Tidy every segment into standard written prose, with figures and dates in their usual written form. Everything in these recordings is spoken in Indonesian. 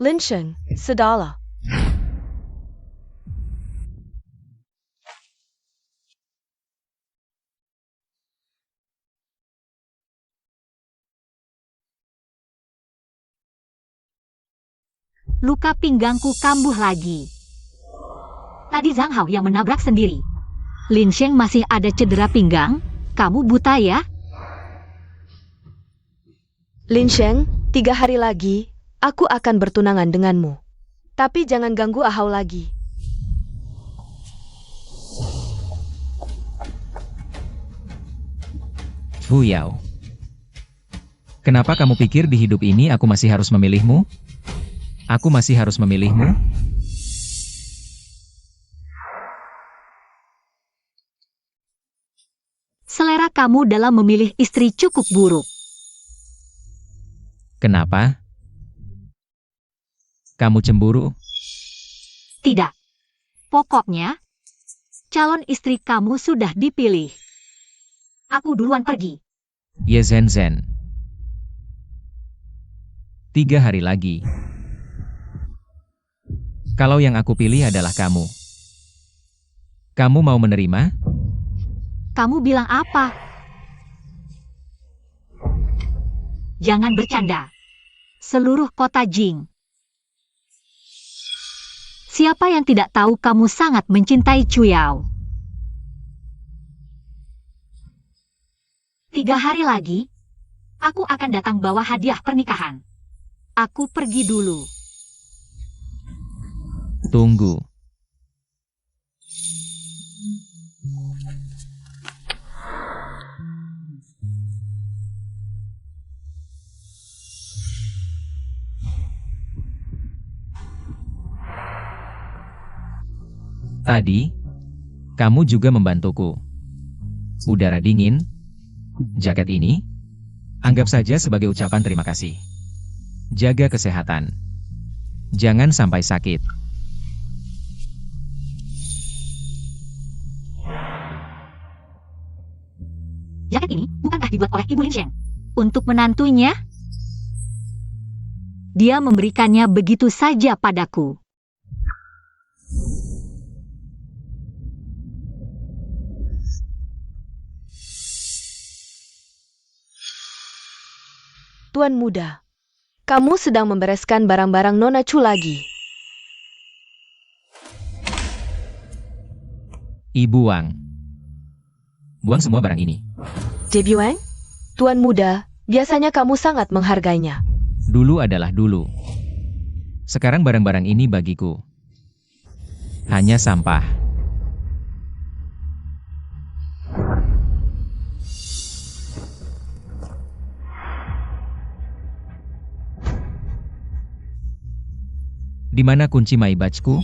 Lin Sheng, sudahlah. Luka pinggangku kambuh lagi. Tadi Zhang Hao yang menabrak sendiri. Lin Sheng masih ada cedera pinggang. Kamu buta ya? Lin Sheng, 3 hari lagi, aku akan bertunangan denganmu. Tapi jangan ganggu Ahau lagi. Hu Yao. Kenapa kamu pikir di hidup ini aku masih harus memilihmu? Aku masih harus memilihmu? Selera kamu dalam memilih istri cukup buruk. Kenapa? Kamu cemburu? Tidak. Pokoknya, calon istri kamu sudah dipilih. Aku duluan pergi. Ye Zhen Zhen. 3 hari lagi. Kalau yang aku pilih adalah kamu. Kamu mau menerima? Kamu bilang apa? Jangan bercanda. Seluruh kota Jing. Siapa yang tidak tahu kamu sangat mencintai Chuyao? 3 hari lagi, aku akan datang bawa hadiah pernikahan. Aku pergi dulu. Tunggu. Tadi, kamu juga membantuku. Udara dingin, jaket ini, anggap saja sebagai ucapan terima kasih. Jaga kesehatan. Jangan sampai sakit. Jaket ini bukankah dibuat oleh Ibu Lin Sheng? Untuk menantunya? Dia memberikannya begitu saja padaku. Tuan muda, kamu sedang membereskan barang-barang Nona Chu lagi. Ibu Wang. Buang semua barang ini. Debbie Wang? Tuan muda, biasanya kamu sangat menghargainya. Dulu adalah dulu. Sekarang barang-barang ini bagiku. Hanya sampah. Di mana kunci Maibachku?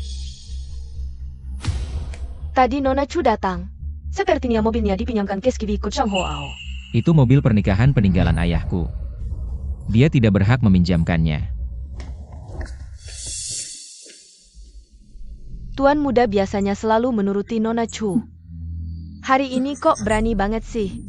Tadi Nona Chu datang. Sepertinya mobilnya dipinjamkan ke Skibi ikut Shang Hoao. Itu mobil pernikahan peninggalan ayahku. Dia tidak berhak meminjamkannya. Tuan muda biasanya selalu menuruti Nona Chu. Hari ini kok berani banget sih?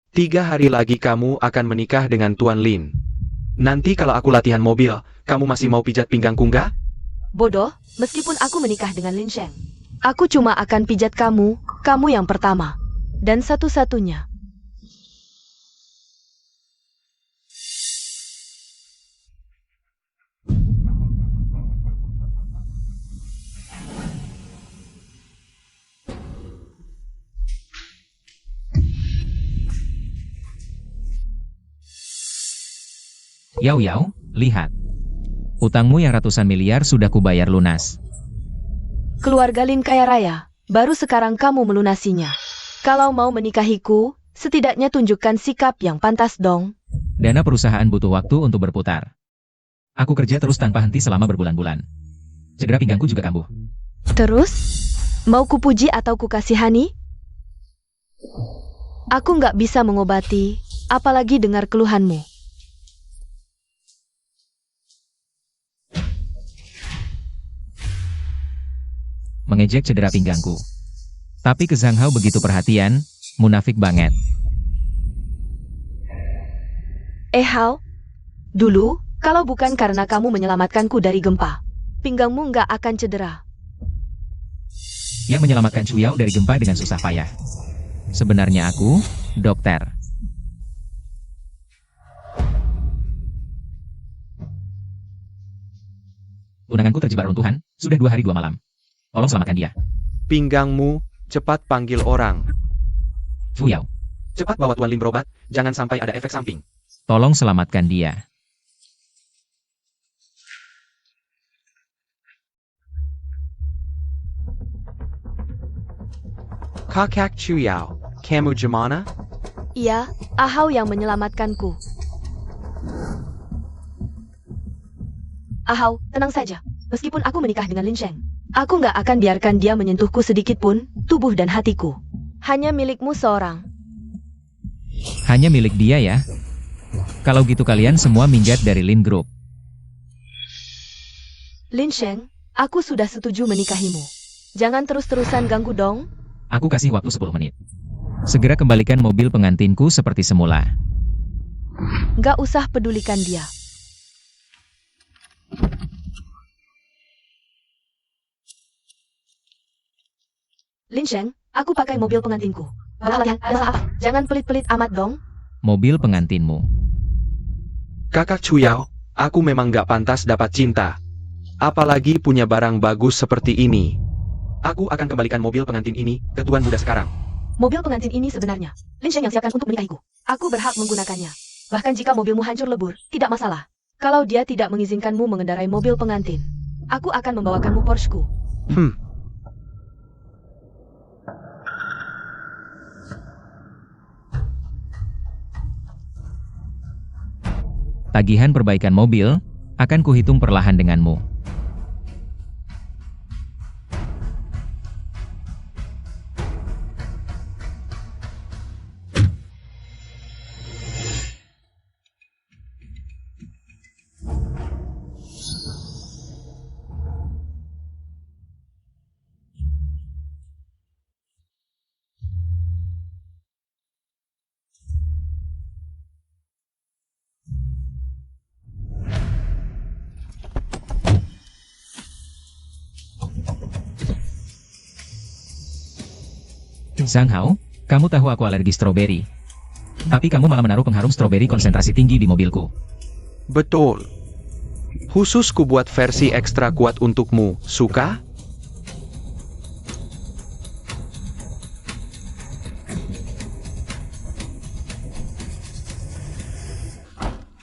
Tiga hari lagi kamu akan menikah dengan Tuan Lin. Nanti kalau aku latihan mobil, kamu masih mau pijat pinggangku nggak? Bodoh, meskipun aku menikah dengan Lin Sheng. Aku cuma akan pijat kamu yang pertama. Dan satu-satunya. Yao Yao, lihat. Utangmu yang ratusan miliar sudah kubayar lunas. Keluarga Lin kaya raya, baru sekarang kamu melunasinya. Kalau mau menikahiku, setidaknya tunjukkan sikap yang pantas dong. Dana perusahaan butuh waktu untuk berputar. Aku kerja terus tanpa henti selama berbulan-bulan. Cedera pinggangku juga kambuh. Terus, mau kupuji atau kukasihani? Aku nggak bisa mengobati, apalagi dengar keluhanmu. mengejek cedera pinggangku. Tapi ke Zhang Hao begitu perhatian, munafik banget. Hao, dulu, kalau bukan karena kamu menyelamatkanku dari gempa, pinggangmu nggak akan cedera. Yang menyelamatkan Chu Yao dari gempa dengan susah payah. Sebenarnya aku, dokter. Tunanganku terjebak runtuhan, sudah 2 hari 2 malam. Tolong selamatkan dia. Pinggangmu, cepat panggil orang. Chu Yao, Cepat bawa Tuan Lin berobat, jangan sampai ada efek samping. tolong selamatkan dia. Kakak Chu Yao, kamu gimana? Iya, Hao yang menyelamatkanku. Hao, tenang saja. Meskipun aku menikah dengan Lin Sheng, aku nggak akan biarkan dia menyentuhku sedikit pun, tubuh dan hatiku. Hanya milikmu seorang. Hanya milik dia ya? Kalau gitu kalian semua minggat dari Lin Group. Lin Sheng, aku sudah setuju menikahimu. Jangan terus-terusan ganggu dong. Aku kasih waktu 10 menit. Segera kembalikan mobil pengantinku seperti semula. Nggak usah pedulikan dia. Lin Sheng, aku pakai mobil pengantinku. Masalah apa? Jangan pelit-pelit amat dong. Mobil pengantinmu. Kakak Chu Yao, aku memang gak pantas dapat cinta. Apalagi punya barang bagus seperti ini. Aku akan kembalikan mobil pengantin ini ke tuan muda sekarang. Mobil pengantin ini sebenarnya Lin Sheng yang siapkan untuk menikahiku. Aku berhak menggunakannya. Bahkan jika mobilmu hancur lebur, tidak masalah. Kalau dia tidak mengizinkanmu mengendarai mobil pengantin, aku akan membawakanmu Porsche-ku. Tagihan perbaikan mobil, akan kuhitung perlahan denganmu. Zhang Hao, kamu tahu aku alergi stroberi. Tapi kamu malah menaruh pengharum stroberi konsentrasi tinggi di mobilku. Betul. Khusus ku buat versi ekstra kuat untukmu, suka?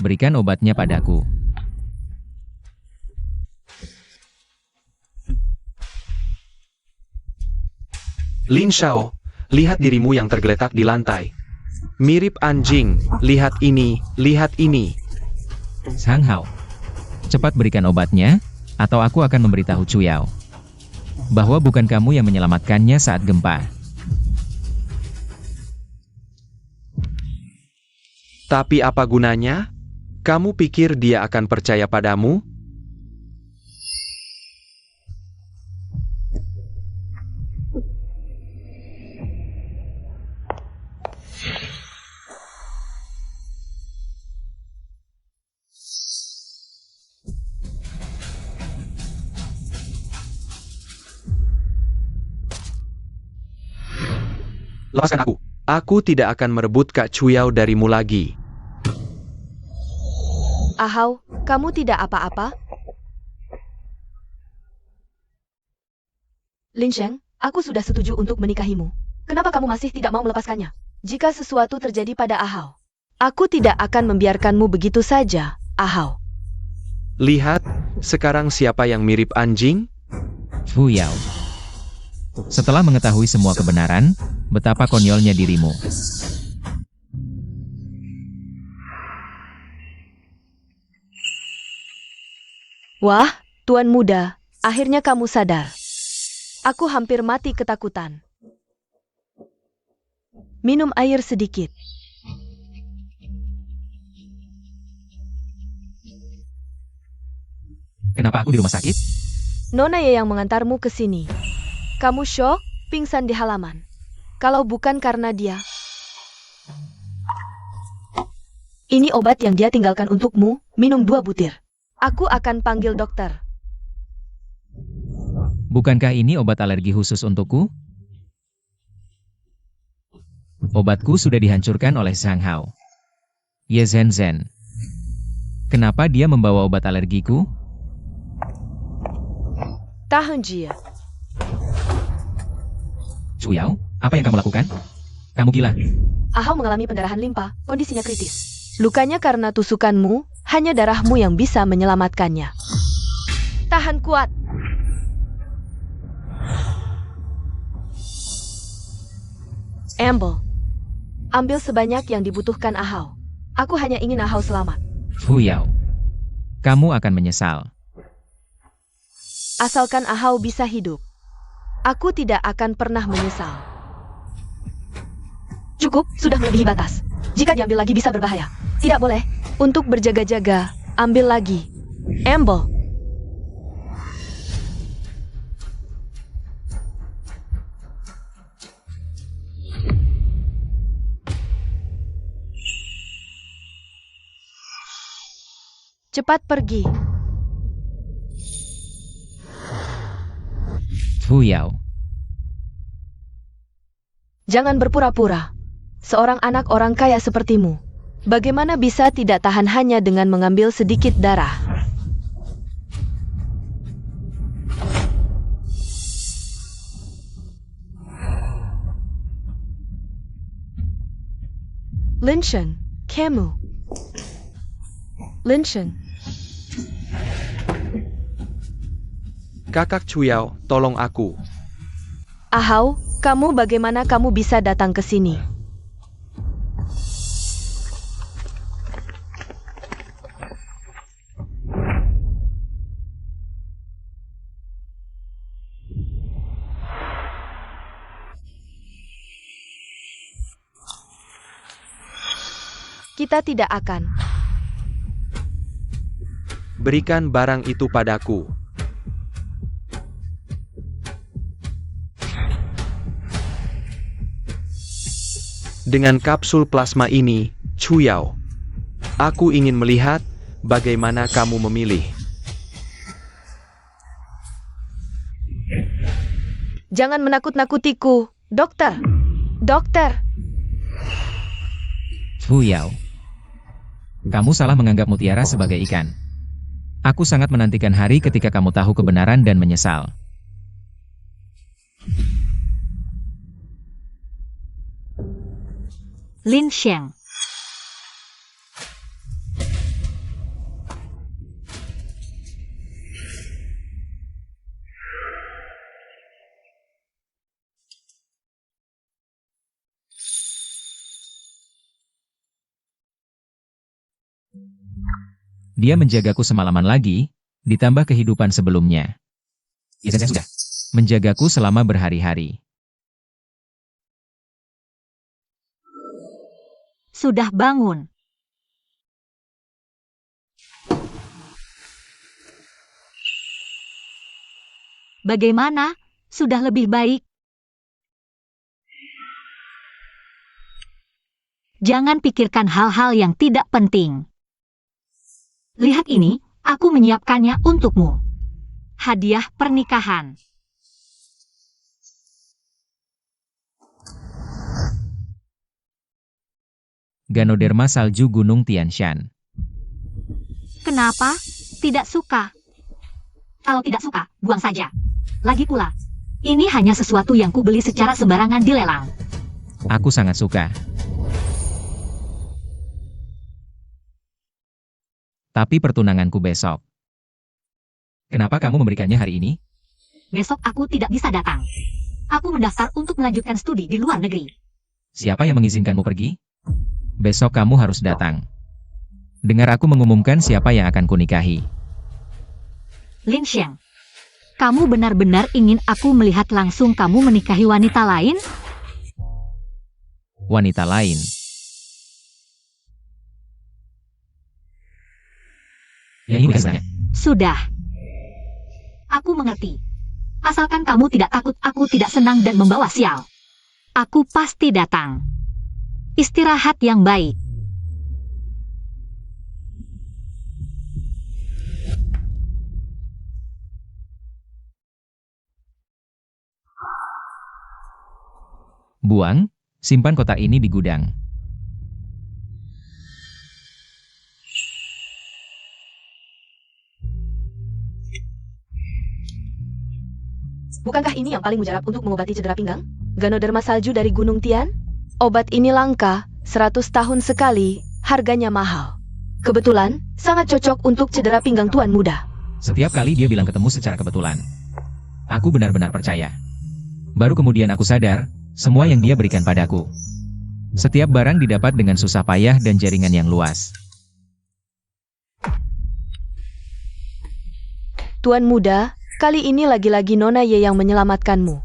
Berikan obatnya padaku. Lin Shao, lihat dirimu yang tergeletak di lantai. Mirip anjing, lihat ini, lihat ini. Zhang Hao, cepat berikan obatnya, atau aku akan memberitahu Chu Yao bahwa bukan kamu yang menyelamatkannya saat gempa. Tapi apa gunanya? Kamu pikir dia akan percaya padamu? Lepaskan aku. Aku tidak akan merebut Kak Chu Yao darimu lagi. Hao, kamu tidak apa-apa? Lin Sheng, aku sudah setuju untuk menikahimu. Kenapa kamu masih tidak mau melepaskannya? Jika sesuatu terjadi pada Hao, aku tidak akan membiarkanmu begitu saja, Hao. Lihat, sekarang siapa yang mirip anjing? Chu Yao. Setelah mengetahui semua kebenaran, betapa konyolnya dirimu. Wah, Tuan Muda, akhirnya kamu sadar. Aku hampir mati ketakutan. Minum air sedikit. Kenapa aku di rumah sakit? Nona Ye yang mengantarmu ke sini. Kamu syok, pingsan di halaman. Kalau bukan karena dia. Ini obat yang dia tinggalkan untukmu, minum 2 butir. Aku akan panggil dokter. Bukankah ini obat alergi khusus untukku? Obatku sudah dihancurkan oleh Zhang Hao. Ye Zhen. Kenapa dia membawa obat alergiku? Tahan Jia. Chuyao, apa yang kamu lakukan? Kamu gila. Ahau mengalami pendarahan limpa, kondisinya kritis. Lukanya karena tusukanmu, hanya darahmu yang bisa menyelamatkannya. Tahan kuat. Amble, ambil sebanyak yang dibutuhkan Ahau. Aku hanya ingin Ahau selamat. Chuyao, kamu akan menyesal. Asalkan Ahau bisa hidup, aku tidak akan pernah menyesal. Cukup, sudah melebihi batas. Jika diambil lagi bisa berbahaya. Tidak boleh. Untuk berjaga-jaga, ambil lagi. Amble. Cepat pergi. Chuyao, Jangan berpura-pura. Seorang anak orang kaya sepertimu, bagaimana bisa tidak tahan hanya dengan mengambil sedikit darah? Lin Sheng, kamu. Lin Sheng. Kakak Chuyao, tolong aku. Ahau, kamu bagaimana kamu bisa datang ke sini? Kita tidak akan. Berikan barang itu padaku. Dengan kapsul plasma ini, Chuyao, aku ingin melihat bagaimana kamu memilih. Jangan menakut-nakutiku, dokter. Dokter. Chuyao, kamu salah menganggap mutiara sebagai ikan. Aku sangat menantikan hari ketika kamu tahu kebenaran dan menyesal. Lin Sheng. Dia menjagaku semalaman lagi, ditambah kehidupan sebelumnya. Ya sudah. Menjagaku selama berhari-hari. Sudah bangun. Bagaimana? Sudah lebih baik? Jangan pikirkan hal-hal yang tidak penting. Lihat ini, aku menyiapkannya untukmu. Hadiah pernikahan. Ganoderma salju Gunung Tian Shan. Kenapa? Tidak suka. Kalau tidak suka, buang saja. Lagi pula, ini hanya sesuatu yang kubeli secara sembarangan di lelang. Aku sangat suka. Tapi pertunanganku besok. Kenapa kamu memberikannya hari ini? Besok aku tidak bisa datang. Aku mendaftar untuk melanjutkan studi di luar negeri. Siapa yang mengizinkanmu pergi? Besok kamu harus datang. Dengar aku mengumumkan siapa yang akan kunikahi. Lin Sheng, kamu benar-benar ingin aku melihat langsung kamu menikahi wanita lain? Wanita lain. Ya ini biasanya. Sudah. Aku mengerti. Asalkan kamu tidak takut aku tidak senang dan membawa sial. Aku pasti datang. Istirahat yang baik. Buang, simpan kotak ini di gudang. Bukankah ini yang paling mujarab untuk mengobati cedera pinggang? Ganoderma salju dari Gunung Tian? Obat ini langka, 100 tahun sekali, harganya mahal. Kebetulan, sangat cocok untuk cedera pinggang tuan muda. Setiap kali dia bilang ketemu secara kebetulan. Aku benar-benar percaya. Baru kemudian aku sadar, semua yang dia berikan padaku. Setiap barang didapat dengan susah payah dan jaringan yang luas. Tuan muda, kali ini lagi-lagi Nona Ye yang menyelamatkanmu.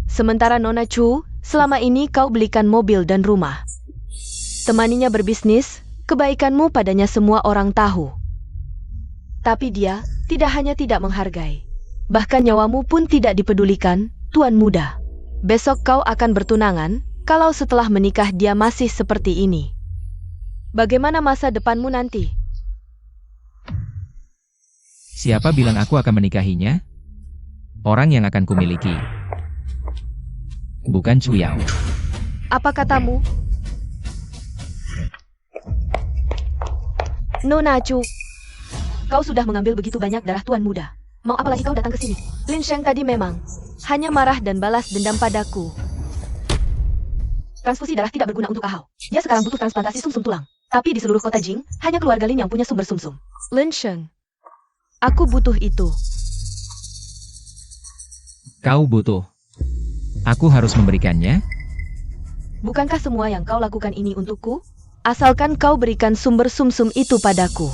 Sementara Nona Chu, selama ini kau belikan mobil dan rumah. Temaninya berbisnis, kebaikanmu padanya semua orang tahu. Tapi dia tidak hanya tidak menghargai, bahkan nyawamu pun tidak dipedulikan, tuan muda. Besok kau akan bertunangan, kalau setelah menikah dia masih seperti ini. Bagaimana masa depanmu nanti? Siapa bilang aku akan menikahinya? Orang yang akan kumiliki. Bukan Chuyao. Apa katamu? Nona Chu, kau sudah mengambil begitu banyak darah tuan muda. Mau apa lagi kau datang ke sini? Lin Sheng tadi memang hanya marah dan balas dendam padaku. Transfusi darah tidak berguna untuk Ahau. Dia sekarang butuh transplantasi sumsum tulang. Tapi di seluruh kota Jing, hanya keluarga Lin yang punya sumber sumsum. Lin Sheng, aku butuh itu. Kau butuh. Aku harus memberikannya? Bukankah semua yang kau lakukan ini untukku? Asalkan kau berikan sumber sumsum itu padaku.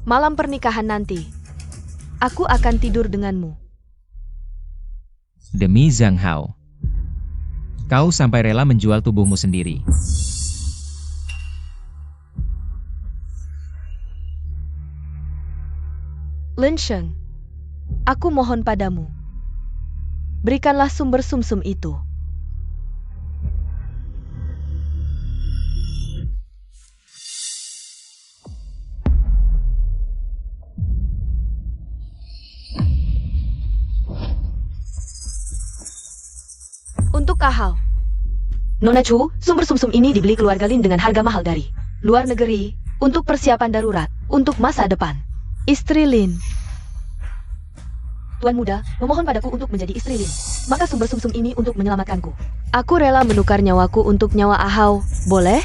Malam pernikahan nanti, aku akan tidur denganmu. Demi Zhang Hao. Kau sampai rela menjual tubuhmu sendiri. Lin Sheng, aku mohon padamu. Berikanlah sumber sumsum itu. Untuk Ahau. Nona Chu, sumber sumsum ini dibeli keluarga Lin dengan harga mahal dari luar negeri, untuk persiapan darurat, untuk masa depan. Istri Lin. Tuan muda, memohon padaku untuk menjadi istri Lin. Maka sumber sumsum ini untuk menyelamatkanku. Aku rela menukar nyawaku untuk nyawa Ahau, boleh?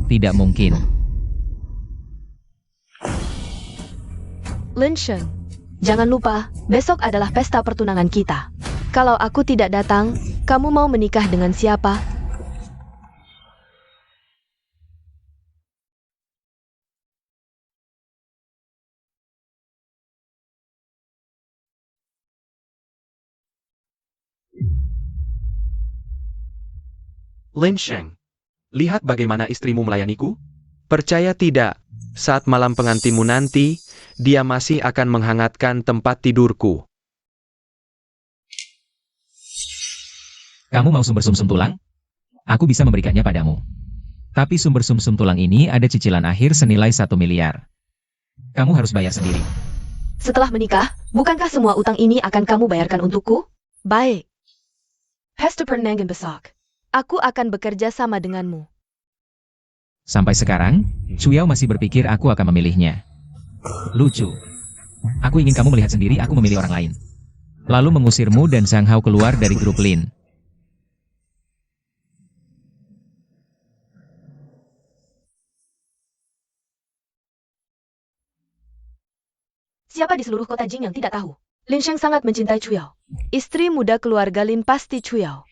Tidak mungkin. Lin Sheng, jangan lupa, besok adalah pesta pertunangan kita. Kalau aku tidak datang, kamu mau menikah dengan siapa? Lin Sheng, lihat bagaimana istrimu melayaniku? Percaya tidak, saat malam pengantinmu nanti, dia masih akan menghangatkan tempat tidurku. Kamu mau sumber sumsum tulang? Aku bisa memberikannya padamu. Tapi sumber sumsum tulang ini ada cicilan akhir senilai 1 miliar. Kamu harus bayar sendiri. Setelah menikah, bukankah semua utang ini akan kamu bayarkan untukku? Baik. Hester Pernangan Besak. Aku akan bekerja sama denganmu. Sampai sekarang, Chuyao masih berpikir aku akan memilihnya. Lucu. Aku ingin kamu melihat sendiri aku memilih orang lain. Lalu mengusirmu dan Zhang Hao keluar dari grup Lin. Siapa di seluruh kota Jing yang tidak tahu? Lin Sheng sangat mencintai Chuyao. Istri muda keluarga Lin pasti Chuyao.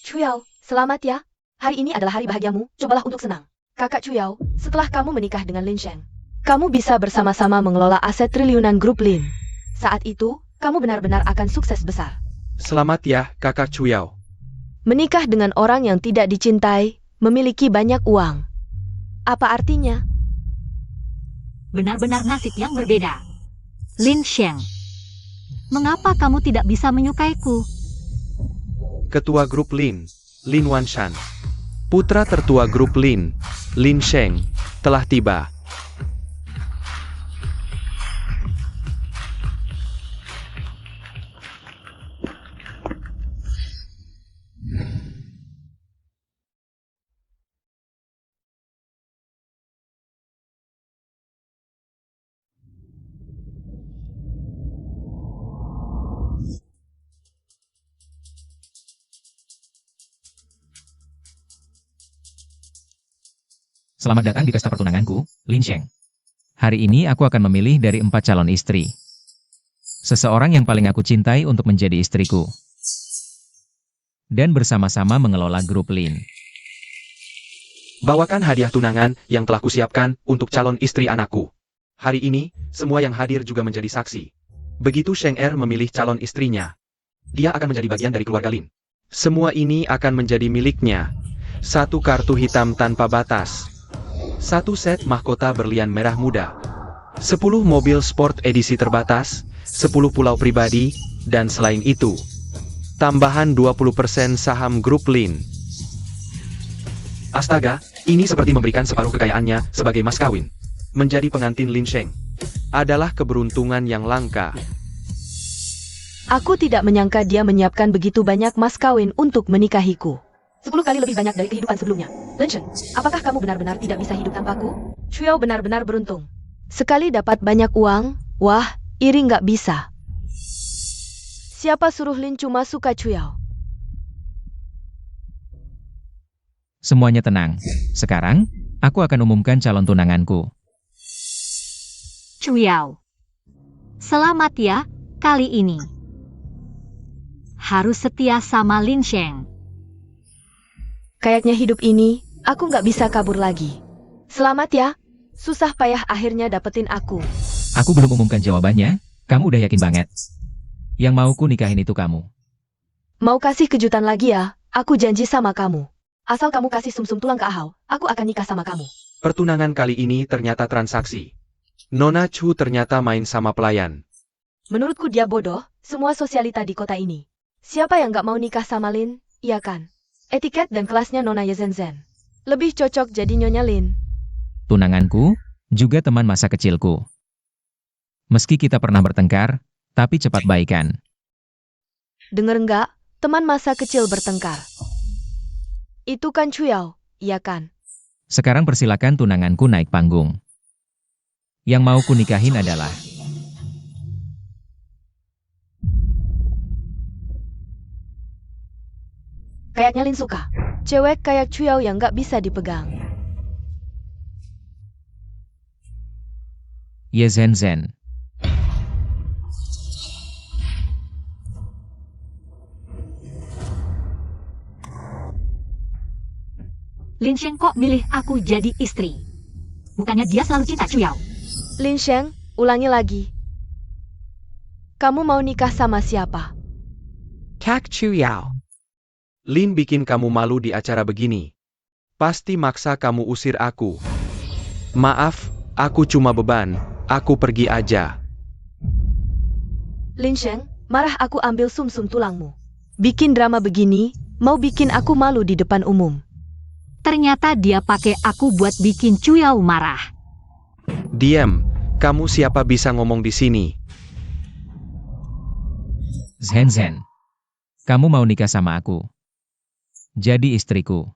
Chuyao, selamat ya. Hari ini adalah hari bahagiamu, cobalah untuk senang. Kakak Chuyao, setelah kamu menikah dengan Lin Sheng, kamu bisa bersama-sama mengelola aset triliunan grup Lin. Saat itu, kamu benar-benar akan sukses besar. Selamat ya, kakak Chuyao. Menikah dengan orang yang tidak dicintai, memiliki banyak uang. Apa artinya? benar-benar nasib yang berbeda. Lin Sheng, mengapa kamu tidak bisa menyukaiku? Ketua grup Lin, Lin Wanshan. Putra tertua grup Lin, Lin Sheng, telah tiba. Selamat datang di pesta pertunanganku, Lin Sheng. Hari ini aku akan memilih dari 4 calon istri. Seseorang yang paling aku cintai untuk menjadi istriku. Dan bersama-sama mengelola grup Lin. Bawakan hadiah tunangan yang telah kusiapkan untuk calon istri anakku. Hari ini, semua yang hadir juga menjadi saksi. Begitu Sheng Er memilih calon istrinya, dia akan menjadi bagian dari keluarga Lin. Semua ini akan menjadi miliknya. 1 kartu hitam tanpa batas. 1 set mahkota berlian merah muda. 10 mobil sport edisi terbatas, 10 pulau pribadi, dan selain itu, tambahan 20% saham grup Lin. Astaga, ini seperti memberikan separuh kekayaannya sebagai mas kawin. Menjadi pengantin Lin Sheng adalah keberuntungan yang langka. Aku tidak menyangka dia menyiapkan begitu banyak mas kawin untuk menikahiku. 10 kali lebih banyak dari kehidupan sebelumnya. Lin Sheng, apakah kamu benar-benar tidak bisa hidup tanpaku? Chuyao benar-benar beruntung. Sekali dapat banyak uang, wah, iri nggak bisa. Siapa suruh Lin cuma suka Chuyao? Semuanya tenang. Sekarang, aku akan umumkan calon tunanganku. Chuyao, selamat ya, kali ini. Harus setia sama Lin Sheng. Kayaknya hidup ini, aku nggak bisa kabur lagi. Selamat ya, susah payah akhirnya dapetin aku. Aku belum umumkan jawabannya, kamu udah yakin banget. Yang mau ku nikahin itu kamu. Mau kasih kejutan lagi ya, aku janji sama kamu. Asal kamu kasih sumsum tulang ke Ahau, aku akan nikah sama kamu. Pertunangan kali ini ternyata transaksi. Nona Chu ternyata main sama pelayan. Menurutku dia bodoh, semua sosialita di kota ini. Siapa yang nggak mau nikah sama Lin, iya kan? Etiket dan kelasnya Nona Yezenzen. Lebih cocok jadi Nyonya Lin. Tunanganku, juga teman masa kecilku. Meski kita pernah bertengkar, tapi cepat baikan. Dengar nggak, teman masa kecil bertengkar. Itu kan Chuyao, iya kan? Sekarang persilakan tunanganku naik panggung. Yang mau ku nikahin adalah... Kayaknya Lin suka. Cewek kayak Chuyao yang nggak bisa dipegang. Ye Zhen. Lin Sheng kok milih aku jadi istri? Bukannya dia selalu cinta Chuyao? Lin Sheng, ulangi lagi. Kamu mau nikah sama siapa? Kak Chuyao. Lin bikin kamu malu di acara begini. Pasti maksa kamu usir aku. Maaf, aku cuma beban. Aku pergi aja. Lin Sheng, marah aku ambil sumsum tulangmu. Bikin drama begini, mau bikin aku malu di depan umum. Ternyata dia pakai aku buat bikin Chuyao marah. Diam, kamu siapa bisa ngomong di sini? Zhen. Kamu mau nikah sama aku. Jadi istriku.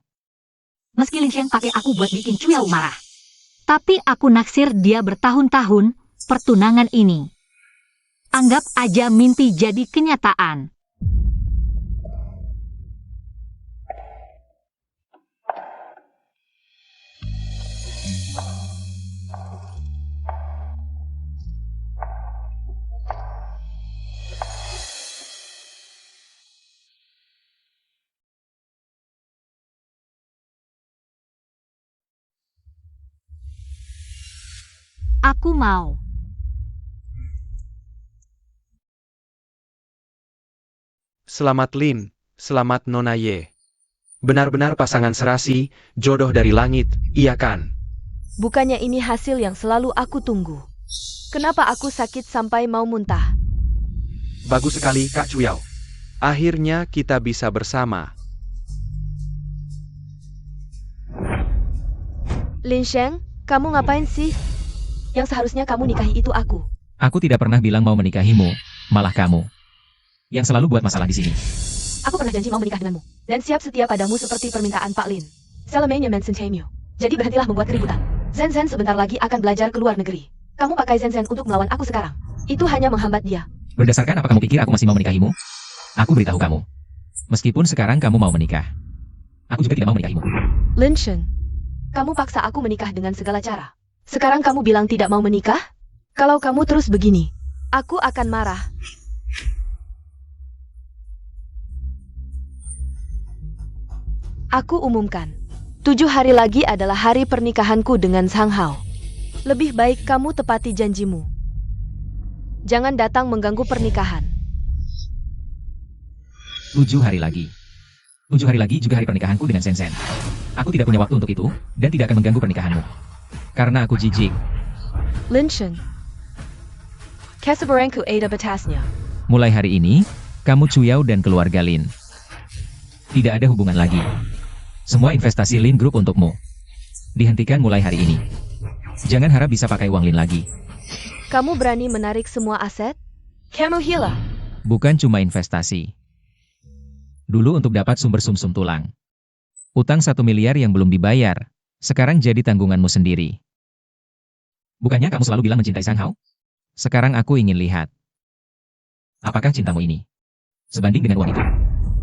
Meski Lin Sheng pakai aku buat bikin Chuyao marah. Tapi aku naksir dia bertahun-tahun, pertunangan ini. Anggap aja mimpi jadi kenyataan. Aku mau. Selamat Lin, selamat Nona Ye. Benar-benar pasangan serasi, jodoh dari langit, iya kan? Bukannya ini hasil yang selalu aku tunggu. Kenapa aku sakit sampai mau muntah? Bagus sekali, Kak Chuyao. Akhirnya kita bisa bersama. Lin Sheng, kamu ngapain sih? Yang seharusnya kamu nikahi itu aku. Aku tidak pernah bilang mau menikahimu, malah kamu yang selalu buat masalah di sini. Aku pernah janji mau menikah denganmu, dan siap setia padamu seperti permintaan Pak Lin. Selamanya Manson Chemio. Jadi berhentilah membuat keributan. Zen Zen sebentar lagi akan belajar ke luar negeri. Kamu pakai Zen Zen untuk melawan aku sekarang. Itu hanya menghambat dia. Berdasarkan apa kamu pikir aku masih mau menikahimu? Aku beritahu kamu. Meskipun sekarang kamu mau menikah, aku juga tidak mau menikahimu. Lin Sheng, kamu paksa aku menikah dengan segala cara. Sekarang kamu bilang tidak mau menikah? Kalau kamu terus begini, aku akan marah. Aku umumkan, 7 hari lagi adalah hari pernikahanku dengan Sang Hao. Lebih baik kamu tepati janjimu. Jangan datang mengganggu pernikahan. 7 hari lagi. 7 hari lagi juga hari pernikahanku dengan Sen Sen. Aku tidak punya waktu untuk itu, dan tidak akan mengganggu pernikahanmu. Karena aku jijik. Lin Sheng, Kesabaranku ada batasnya. Mulai hari ini, kamu Chuyao dan keluarga Lin. Tidak ada hubungan lagi. Semua investasi Lin Group untukmu. Dihentikan mulai hari ini. Jangan harap bisa pakai uang Lin lagi. Kamu berani menarik semua aset? Kamu gila. Bukan cuma investasi. Dulu untuk dapat sumber sumsum tulang. Utang 1 miliar yang belum dibayar, sekarang jadi tanggunganmu sendiri. Bukannya kamu selalu bilang mencintai Sang Hao? Sekarang aku ingin lihat. Apakah cintamu ini sebanding dengan uang itu?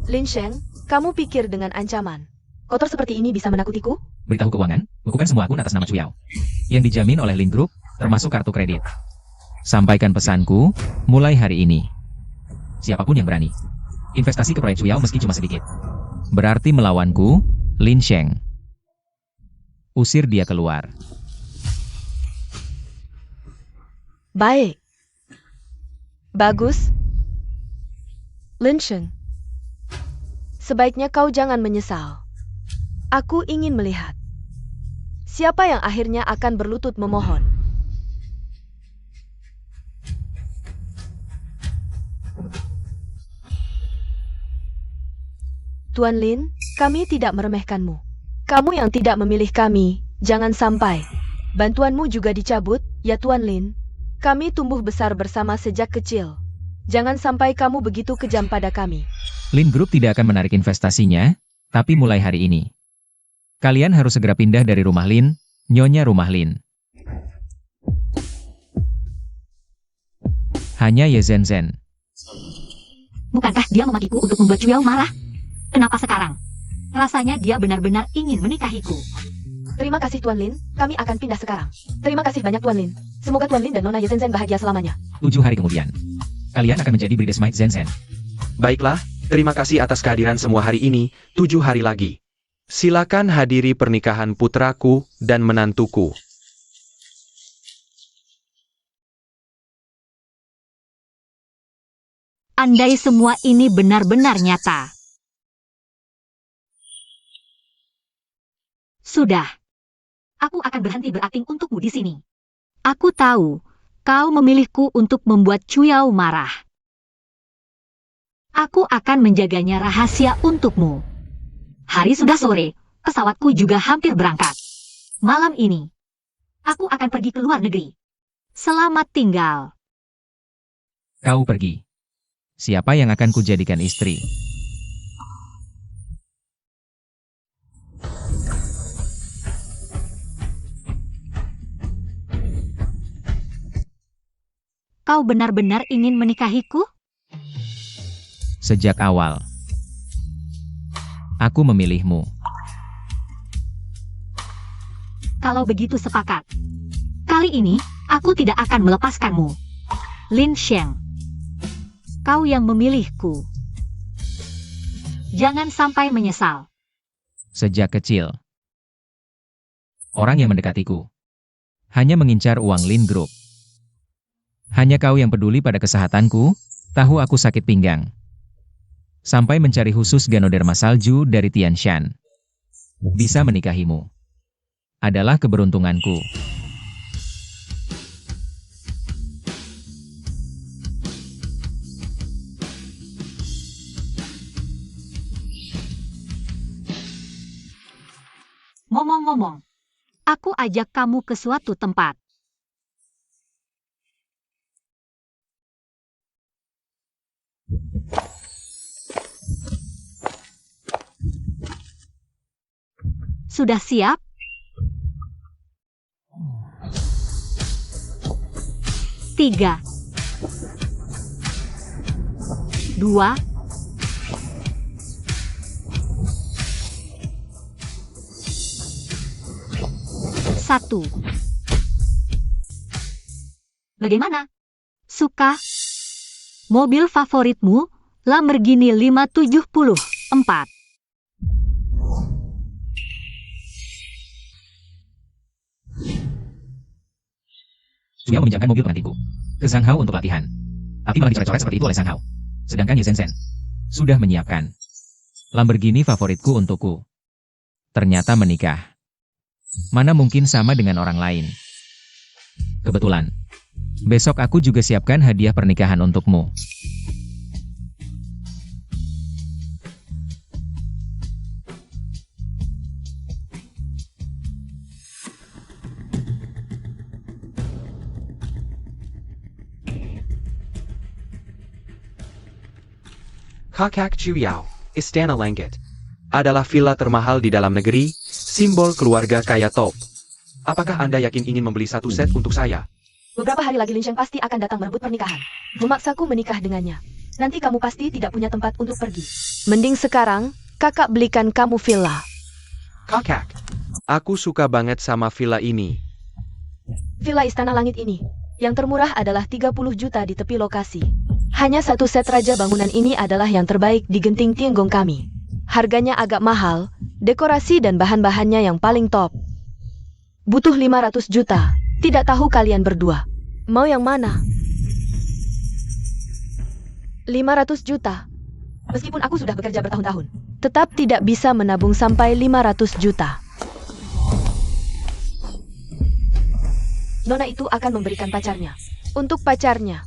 Lin Sheng, kamu pikir dengan ancaman kotor seperti ini bisa menakutiku? Beritahu keuangan, bukukan semua akun atas nama Chuyao. Yang dijamin oleh Lin Group, termasuk kartu kredit. Sampaikan pesanku, mulai hari ini. Siapapun yang berani investasi ke proyek Chuyao meski cuma sedikit, berarti melawanku, Lin Sheng. Usir dia keluar. Baik. Bagus. Lin Sheng, sebaiknya kau jangan menyesal. Aku ingin melihat siapa yang akhirnya akan berlutut memohon. Tuan Lin, kami tidak meremehkanmu. Kamu yang tidak memilih kami, jangan sampai bantuanmu juga dicabut, ya Tuan Lin. Kami tumbuh besar bersama sejak kecil. Jangan sampai kamu begitu kejam pada kami. Lin Group tidak akan menarik investasinya, tapi mulai hari ini. Kalian harus segera pindah dari rumah Lin, Nyonya Rumah Lin. Hanya Ye Zhen Zhen. Bukankah dia memakiku untuk membuat Chuyao marah? Kenapa sekarang? Rasanya dia benar-benar ingin menikahiku. Terima kasih Tuan Lin, kami akan pindah sekarang. Terima kasih banyak Tuan Lin. Semoga Tuan Lin dan Nona Ye Zhen Zhen bahagia selamanya. 7 hari kemudian, kalian akan menjadi Bridesmaid Zhen Zhen. Baiklah, terima kasih atas kehadiran semua hari ini, 7 hari lagi. Silakan hadiri pernikahan putraku dan menantuku. Andai semua ini benar-benar nyata. Sudah. Aku akan berhenti berakting untukmu di sini. Aku tahu, kau memilihku untuk membuat Chuyao marah. Aku akan menjaganya rahasia untukmu. Hari sudah sore, pesawatku juga hampir berangkat. Malam ini, aku akan pergi ke luar negeri. Selamat tinggal. Kau pergi. Siapa yang akan kujadikan istri? Kau benar-benar ingin menikahiku? Sejak awal, aku memilihmu. Kalau begitu sepakat. Kali ini, aku tidak akan melepaskanmu. Lin Sheng. Kau yang memilihku. Jangan sampai menyesal. Sejak kecil, orang yang mendekatiku hanya mengincar uang Lin Group. Hanya kau yang peduli pada kesehatanku, tahu aku sakit pinggang. Sampai mencari khusus Ganoderma salju dari Tian Shan. Bisa menikahimu. adalah keberuntunganku. Ngomong-ngomong, aku ajak kamu ke suatu tempat. Sudah siap? Tiga, dua, satu. Bagaimana? Suka? Mobil favoritmu Lamborghini 574. Suya meminjamkan mobil pengantinku ke Zhang Hao untuk latihan. Tapi malah dicoret-coret seperti itu oleh Zhang Hao. Sedangkan Ye Zhenzhen sudah menyiapkan Lamborghini favoritku untukku. Ternyata menikah. Mana mungkin sama dengan orang lain. Kebetulan, besok aku juga siapkan hadiah pernikahan untukmu. Kakak Chuyao, Istana Langit, adalah villa termahal di dalam negeri, simbol keluarga kaya top. Apakah Anda yakin ingin membeli satu set untuk saya? Beberapa hari lagi Lin Sheng pasti akan datang merebut pernikahan. Memaksaku menikah dengannya. Nanti kamu pasti tidak punya tempat untuk pergi. Mending sekarang, kakak belikan kamu villa. Kakak, aku suka banget sama villa ini. Villa Istana Langit ini, yang termurah adalah 30 juta di tepi lokasi. Hanya satu set raja bangunan ini adalah yang terbaik di Genting Tianggong kami. Harganya agak mahal, dekorasi dan bahan-bahannya yang paling top. Butuh 500 juta, tidak tahu kalian berdua. Mau yang mana? 500 juta. Meskipun aku sudah bekerja bertahun-tahun, tetap tidak bisa menabung sampai 500 juta. Nona itu akan memberikan pacarnya. Untuk pacarnya.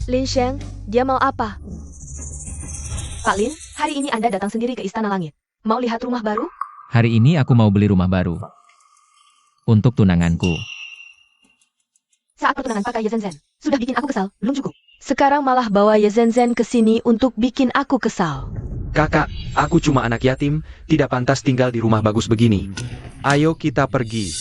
Lin Sheng, dia mau apa? Pak Lin, hari ini Anda datang sendiri ke Istana Langit. Mau lihat rumah baru? Hari ini aku mau beli rumah baru. Untuk tunanganku. Saat pertunangan pakai Ye Zhenzhen, sudah bikin aku kesal, belum cukup. Sekarang malah bawa Ye Zhenzhen ke sini untuk bikin aku kesal. Kakak, aku cuma anak yatim, tidak pantas tinggal di rumah bagus begini. Ayo kita pergi.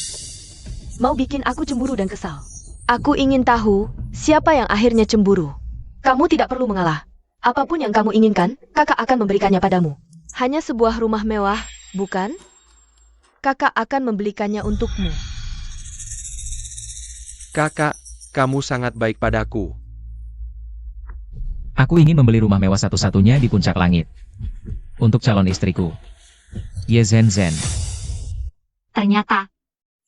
Mau bikin aku cemburu dan kesal. Aku ingin tahu, siapa yang akhirnya cemburu. Kamu tidak perlu mengalah. Apapun yang kamu inginkan, kakak akan memberikannya padamu. Hanya sebuah rumah mewah, bukan? Kakak akan membelikannya untukmu. Kakak, kamu sangat baik padaku. Aku ingin membeli rumah mewah satu-satunya di puncak langit. Untuk calon istriku. Ye Zhenzhen. Ternyata,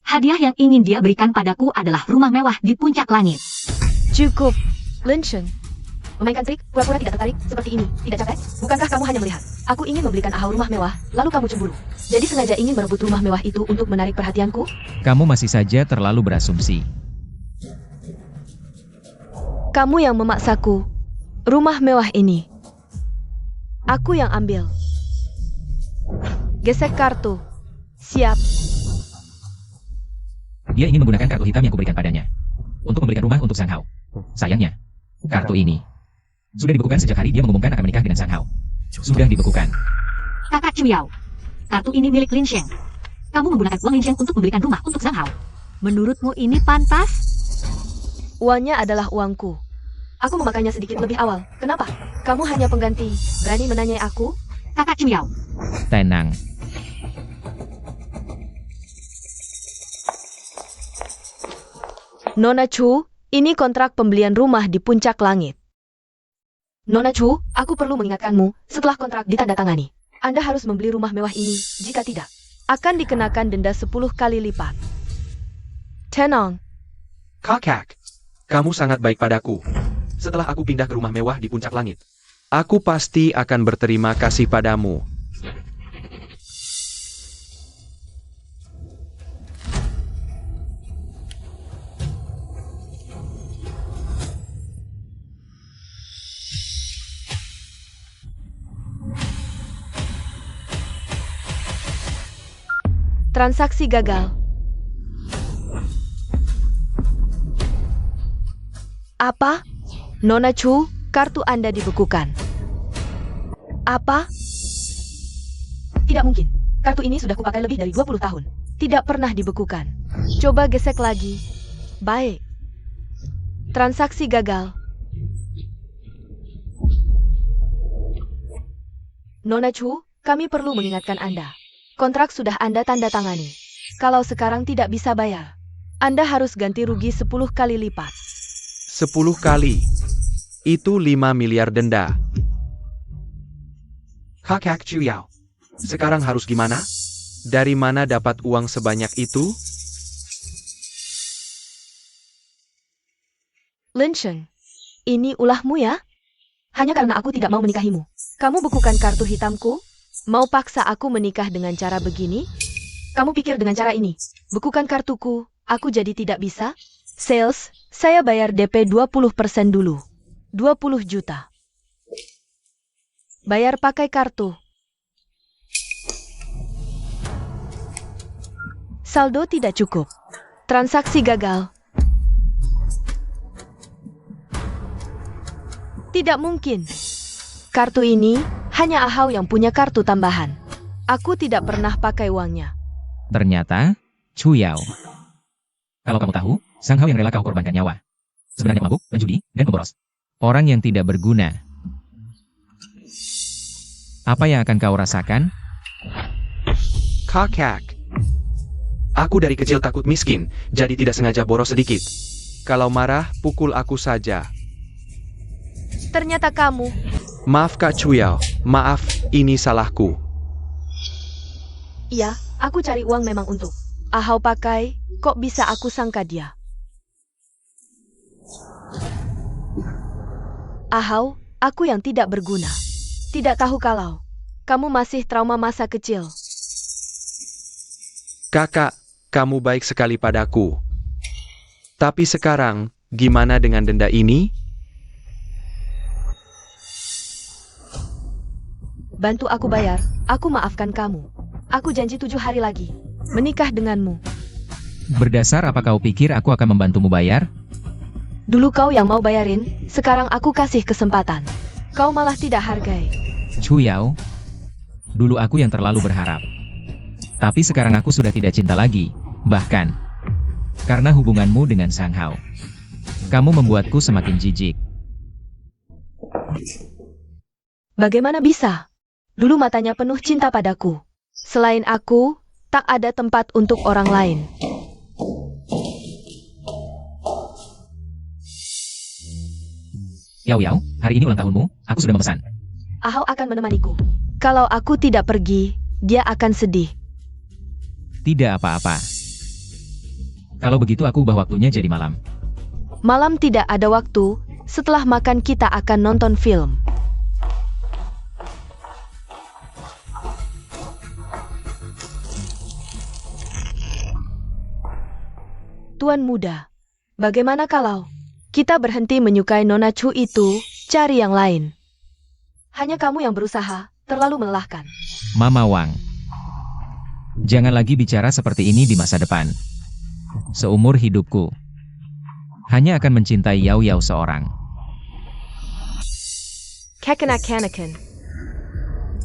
hadiah yang ingin dia berikan padaku adalah rumah mewah di puncak langit. Cukup, Lin Sheng. Memainkan trik, pura-pura tidak tertarik, seperti ini. Tidak capek? Bukankah kamu hanya melihat? Aku ingin membelikan Ahau rumah mewah, lalu kamu cemburu. Jadi sengaja ingin merebut rumah mewah itu untuk menarik perhatianku? Kamu masih saja terlalu berasumsi. Kamu yang memaksaku. Rumah mewah ini. Aku yang ambil. Gesek kartu. Siap. Dia ingin menggunakan kartu hitam yang kuberikan padanya. Untuk membelikan rumah untuk Zhang Hao. Sayangnya, kartu ini sudah dibekukan sejak hari dia mengumumkan akan menikah dengan Zhang Hao. Sudah dibekukan. Kakak Chuyao, kartu ini milik Lin Sheng. Kamu menggunakan uang Lin Sheng untuk membelikan rumah untuk Zhang Hao. Menurutmu ini pantas? Uangnya adalah uangku. Aku memakainya sedikit lebih awal. Kenapa? Kamu hanya pengganti. Berani menanyai aku? Kakak Chuyao, Tenang. Nona Chu, ini kontrak pembelian rumah di puncak langit. Nona Chu, aku perlu mengingatkanmu, setelah kontrak ditandatangani, Anda harus membeli rumah mewah ini, jika tidak, akan dikenakan denda 10 kali lipat. Tenang. Kakak, kamu sangat baik padaku. Setelah aku pindah ke rumah mewah di puncak langit, aku pasti akan berterima kasih padamu. Transaksi gagal. Apa? Nona Chu, kartu Anda dibekukan. Apa? Tidak mungkin. Kartu ini sudah kupakai lebih dari 20 tahun. Tidak pernah dibekukan. Coba gesek lagi. Baik. Transaksi gagal. Nona Chu, kami perlu mengingatkan Anda. Kontrak sudah Anda tanda tangani. Kalau sekarang tidak bisa bayar, Anda harus ganti rugi 10 kali lipat. 10 kali. Itu 5 miliar denda. Kakak Chuyao. Sekarang harus gimana? Dari mana dapat uang sebanyak itu? Lin Sheng, ini ulahmu ya? Hanya karena aku tidak mau menikahimu. Kamu bekukan kartu hitamku? Mau paksa aku menikah dengan cara begini? Kamu pikir dengan cara ini, bekukan kartuku, aku jadi tidak bisa? Sales, saya bayar DP 20% dulu. 20 juta. Bayar pakai kartu. Saldo tidak cukup. Transaksi gagal. Tidak mungkin. Kartu ini hanya Ahau yang punya kartu tambahan. Aku tidak pernah pakai uangnya. Ternyata, Chuyao. Kalau kamu tahu, Sang Hao yang rela kau korbankan nyawa. Sebenarnya mabuk, penjudi, dan pemboros. Orang yang tidak berguna. Apa yang akan kau rasakan? Kakak. Aku dari kecil takut miskin, jadi tidak sengaja boros sedikit. Kalau marah, pukul aku saja. Ternyata kamu. Maaf Kak Chuyao, maaf, ini salahku. Iya, aku cari uang memang untuk Ahau pakai, kok bisa aku sangka dia? Ahau, aku yang tidak berguna. Tidak tahu kalau kamu masih trauma masa kecil. Kakak, kamu baik sekali padaku. Tapi sekarang, gimana dengan denda ini? Bantu aku bayar, aku maafkan kamu. Aku janji 7 hari lagi menikah denganmu. Berdasar apa kau pikir aku akan membantumu bayar? Dulu kau yang mau bayarin, sekarang aku kasih kesempatan. Kau malah tidak hargai. Chuyao, dulu aku yang terlalu berharap. Tapi sekarang aku sudah tidak cinta lagi, bahkan karena hubunganmu dengan Sang Hao. Kamu membuatku semakin jijik. Bagaimana bisa? Dulu matanya penuh cinta padaku. Selain aku, tak ada tempat untuk orang lain. Yao Yao, hari ini ulang tahunmu, aku sudah memesan. Ahau akan menemaniku. Kalau aku tidak pergi, dia akan sedih. Tidak apa-apa. Kalau begitu aku ubah waktunya jadi malam. Malam tidak ada waktu, setelah makan kita akan nonton film. Tuan muda, bagaimana kalau kita berhenti menyukai Nona Chu itu, cari yang lain? Hanya kamu yang berusaha, terlalu melelahkan. Mama Wang. Jangan lagi bicara seperti ini di masa depan. Seumur hidupku, hanya akan mencintai Yao Yao seorang. Kekanak-kanakan.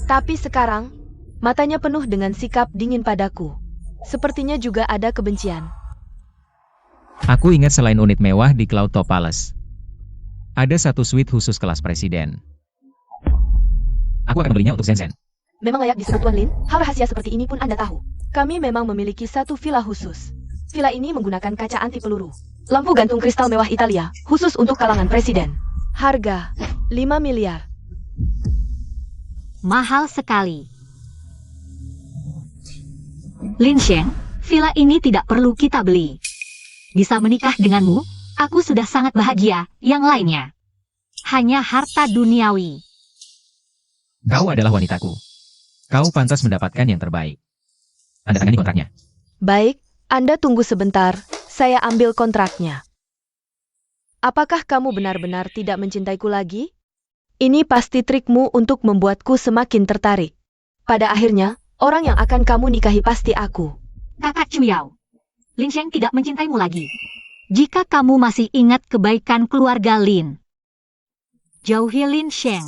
Tapi sekarang, matanya penuh dengan sikap dingin padaku. Sepertinya juga ada kebencian. Aku ingat selain unit mewah di Cloud Top Palace, ada satu suite khusus kelas presiden. Aku akan belinya untuk Zen. Memang layak disebut Tuan Lin, hal rahasia seperti ini pun Anda tahu. Kami memang memiliki satu villa khusus. Villa ini menggunakan kaca anti peluru. Lampu gantung kristal mewah Italia, khusus untuk kalangan presiden. Harga 5 miliar. Mahal sekali. Lin Sheng, villa ini tidak perlu kita beli. Bisa menikah denganmu, aku sudah sangat bahagia, yang lainnya hanya harta duniawi. Kau adalah wanitaku. Kau pantas mendapatkan yang terbaik. Tanda tangani kontraknya. Baik, Anda tunggu sebentar, saya ambil kontraknya. Apakah kamu benar-benar tidak mencintaiku lagi? Ini pasti trikmu untuk membuatku semakin tertarik. Pada akhirnya, orang yang akan kamu nikahi pasti aku. Kakak Chuyao, Lin Sheng tidak mencintaimu lagi. Jika kamu masih ingat kebaikan keluarga Lin, jauhi Lin Sheng.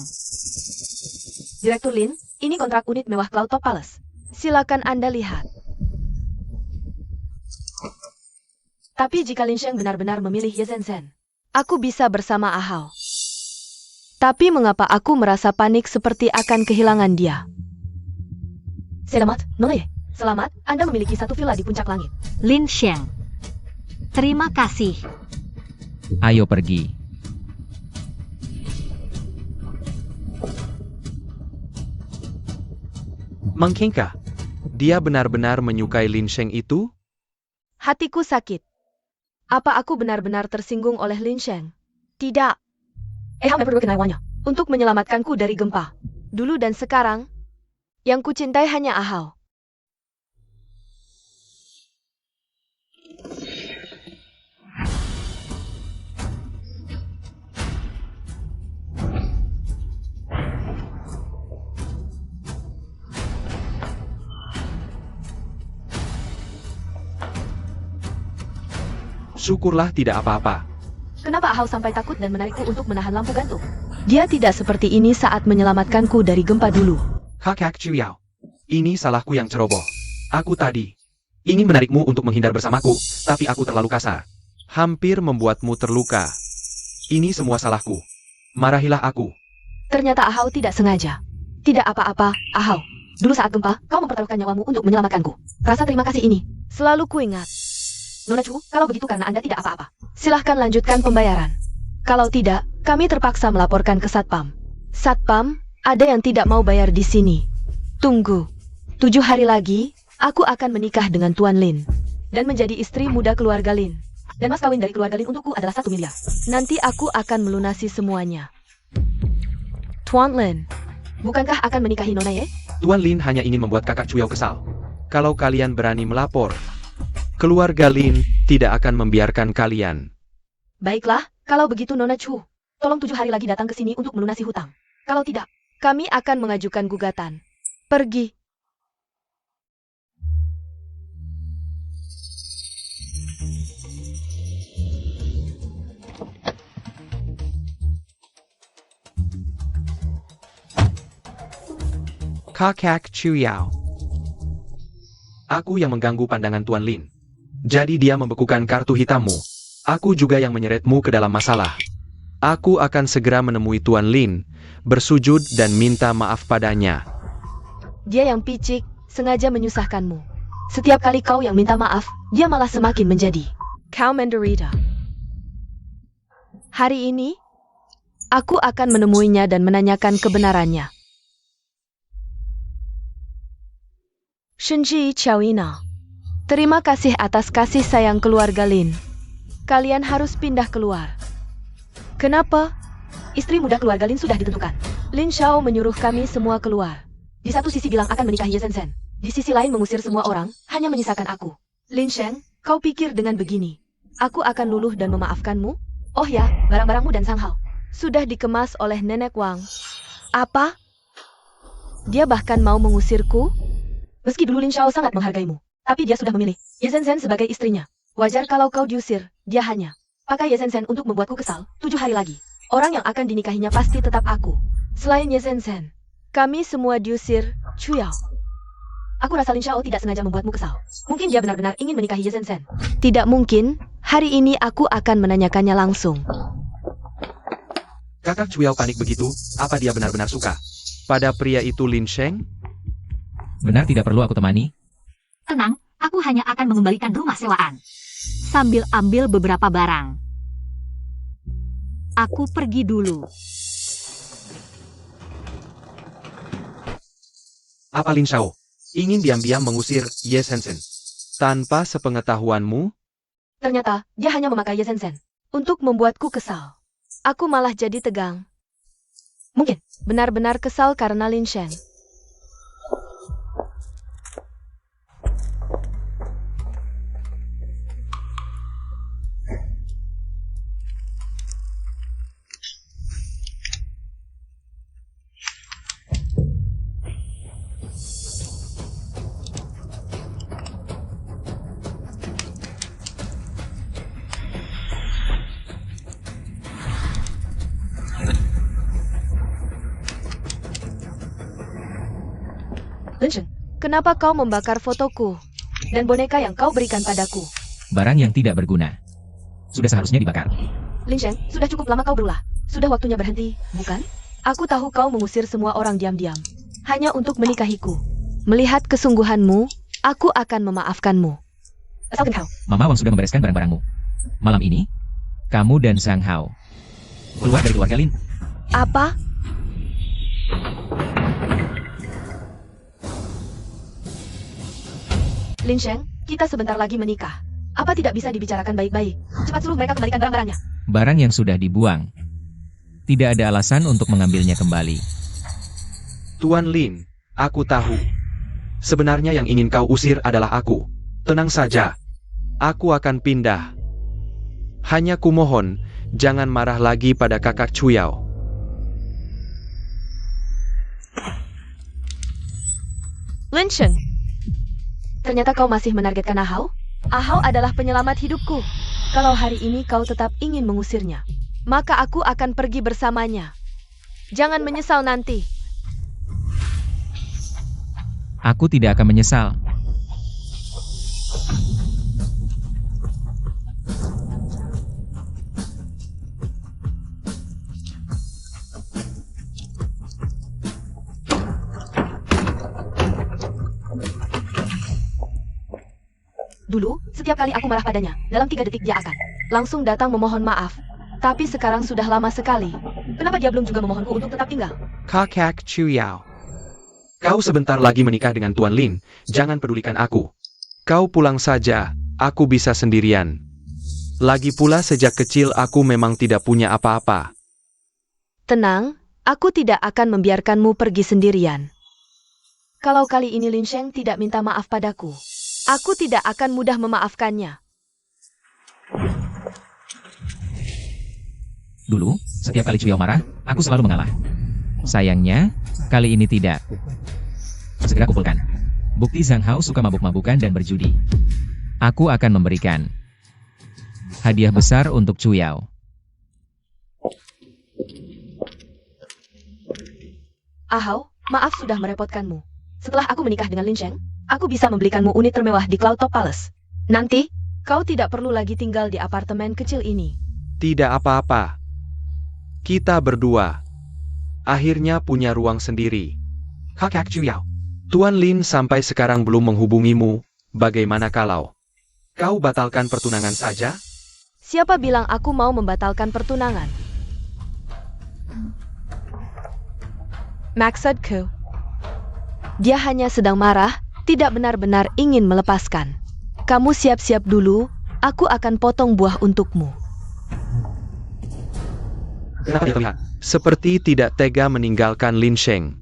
Direktur Lin, ini kontrak unit mewah Cloud Top Palace. Silakan Anda lihat. Tapi jika Lin Sheng benar-benar memilih Ye Zhenzhen, aku bisa bersama Ahau. Tapi mengapa aku merasa panik seperti akan kehilangan dia? Selamat, Nona Ye. Selamat, Anda memiliki satu villa di puncak langit. Lin Sheng, terima kasih. Ayo pergi. Mengkingkah? Dia benar-benar menyukai Lin Sheng itu? Hatiku sakit. Apa aku benar-benar tersinggung oleh Lin Sheng? Tidak. Never kenalnya. Untuk menyelamatkanku dari gempa. Dulu dan sekarang, yang kucintai hanya Ahau. Syukurlah tidak apa-apa. Kenapa Ahau sampai takut dan menarikku untuk menahan lampu gantung? Dia tidak seperti ini saat menyelamatkanku dari gempa dulu. Kakak Chuyao. Ini salahku yang ceroboh. Aku tadi ingin menarikmu untuk menghindar bersamaku, tapi aku terlalu kasar. Hampir membuatmu terluka. Ini semua salahku. Marahilah aku. Ternyata Ahau tidak sengaja. Tidak apa-apa, Ahau. Dulu saat gempa, kau mempertaruhkan nyawamu untuk menyelamatkanku. Rasa terima kasih ini selalu kuingat. Nona Chu, kalau begitu karena Anda tidak apa-apa. Silahkan lanjutkan pembayaran. Kalau tidak, kami terpaksa melaporkan ke Satpam. Satpam, ada yang tidak mau bayar di sini. Tunggu. 7 hari lagi, aku akan menikah dengan Tuan Lin. Dan menjadi istri muda keluarga Lin. Dan mas kawin dari keluarga Lin untukku adalah 1 miliar. Nanti aku akan melunasi semuanya. Tuan Lin, bukankah akan menikahi Nona Ye? Tuan Lin hanya ingin membuat kakak Chuyao kesal. Kalau kalian berani melapor, keluarga Lin tidak akan membiarkan kalian. Baiklah, kalau begitu Nona Chu, tolong 7 hari lagi datang ke sini untuk melunasi hutang. Kalau tidak, kami akan mengajukan gugatan. Pergi. Kakak Chuyao. Aku yang mengganggu pandangan Tuan Lin. Jadi dia membekukan kartu hitammu. Aku juga yang menyeretmu ke dalam masalah. Aku akan segera menemui Tuan Lin, bersujud dan minta maaf padanya. Dia yang picik, sengaja menyusahkanmu. Setiap kali kau yang minta maaf, dia malah semakin menjadi kau menderita. Hari ini, aku akan menemuinya dan menanyakan kebenarannya. Shenji Chawina, terima kasih atas kasih sayang keluarga Lin. Kalian harus pindah keluar. Kenapa? Istri muda keluarga Lin sudah ditentukan. Lin Xiao menyuruh kami semua keluar. Di satu sisi bilang akan menikahi Ye Zhenzhen. Di sisi lain mengusir semua orang, hanya menyisakan aku. Lin Sheng, kau pikir dengan begini, aku akan luluh dan memaafkanmu? Oh ya, barang-barangmu dan Sang Hao sudah dikemas oleh Nenek Wang. Apa? Dia bahkan mau mengusirku? Meski dulu Lin Xiao sangat menghargaimu, tapi dia sudah memilih Ye Zhenzhen sebagai istrinya. Wajar kalau kau diusir, dia hanya pakai Ye Zhenzhen untuk membuatku kesal. 7 hari lagi, orang yang akan dinikahinya pasti tetap aku. Selain Ye Zhenzhen, kami semua diusir, Chuyao. Aku rasa Lin Xiao tidak sengaja membuatmu kesal. Mungkin dia benar-benar ingin menikahi Ye Zhenzhen. Tidak mungkin, hari ini aku akan menanyakannya langsung. Kakak Chuyao panik begitu, apa dia benar-benar suka pada pria itu Lin Sheng? Benar tidak perlu aku temani? Tenang, aku hanya akan mengembalikan rumah sewaan. Sambil ambil beberapa barang. Aku pergi dulu. Apa Lin Xiao ingin diam-diam mengusir Ye Zhenzhen tanpa sepengetahuanmu? Ternyata, dia hanya memakai Ye Zhenzhen untuk membuatku kesal. Aku malah jadi tegang. Mungkin, benar-benar kesal karena Lin Sheng. Lin Sheng, kenapa kau membakar fotoku dan boneka yang kau berikan padaku? Barang yang tidak berguna. Sudah seharusnya dibakar. Lin Sheng, sudah cukup lama kau berulah. Sudah waktunya berhenti, bukan? Aku tahu kau mengusir semua orang diam-diam. Hanya untuk menikahiku. Melihat kesungguhanmu, aku akan memaafkanmu. Asalkan kau. Mama Wang sudah membereskan barang-barangmu. Malam ini, kamu dan Sang Hao keluar dari keluarga Lin. Apa? Lin Sheng, kita sebentar lagi menikah. Apa tidak bisa dibicarakan baik-baik? Cepat suruh mereka kembalikan barang-barangnya. Barang yang sudah dibuang. Tidak ada alasan untuk mengambilnya kembali. Tuan Lin, aku tahu. Sebenarnya yang ingin kau usir adalah aku. Tenang saja. Aku akan pindah. Hanya kumohon, jangan marah lagi pada kakak Chuyao. Lin Sheng, ternyata kau masih menargetkan Ahau? Ahau adalah penyelamat hidupku. Kalau hari ini kau tetap ingin mengusirnya, maka aku akan pergi bersamanya. Jangan menyesal nanti. Aku tidak akan menyesal. Dulu, setiap kali aku marah padanya, dalam 3 detik dia akan langsung datang memohon maaf. Tapi sekarang sudah lama sekali. Kenapa dia belum juga memohonku untuk tetap tinggal? Kakak Chuyao. Kau sebentar lagi menikah dengan Tuan Lin, jangan pedulikan aku. Kau pulang saja, aku bisa sendirian. Lagi pula sejak kecil aku memang tidak punya apa-apa. Tenang, aku tidak akan membiarkanmu pergi sendirian. Kalau kali ini Lin Sheng tidak minta maaf padaku, aku tidak akan mudah memaafkannya. Dulu, setiap kali Chuyao marah, aku selalu mengalah. Sayangnya, kali ini tidak. Segera kumpulkan. Bukti Sang Hao suka mabuk-mabukan dan berjudi. Aku akan memberikan hadiah besar untuk Chuyao. Ahau, maaf sudah merepotkanmu. Setelah aku menikah dengan Lin Sheng, aku bisa membelikanmu unit termewah di Cloud Top Palace. Nanti, kau tidak perlu lagi tinggal di apartemen kecil ini. Tidak apa-apa. Kita berdua akhirnya punya ruang sendiri. Kakak Chuyao, Tuan Lin sampai sekarang belum menghubungimu. Bagaimana kalau kau batalkan pertunangan saja? Siapa bilang aku mau membatalkan pertunangan? Maksudku, dia hanya sedang marah, tidak benar-benar ingin melepaskan. Kamu siap-siap dulu, aku akan potong buah untukmu. Kenapa dia terlihat seperti tidak tega meninggalkan Lin Sheng?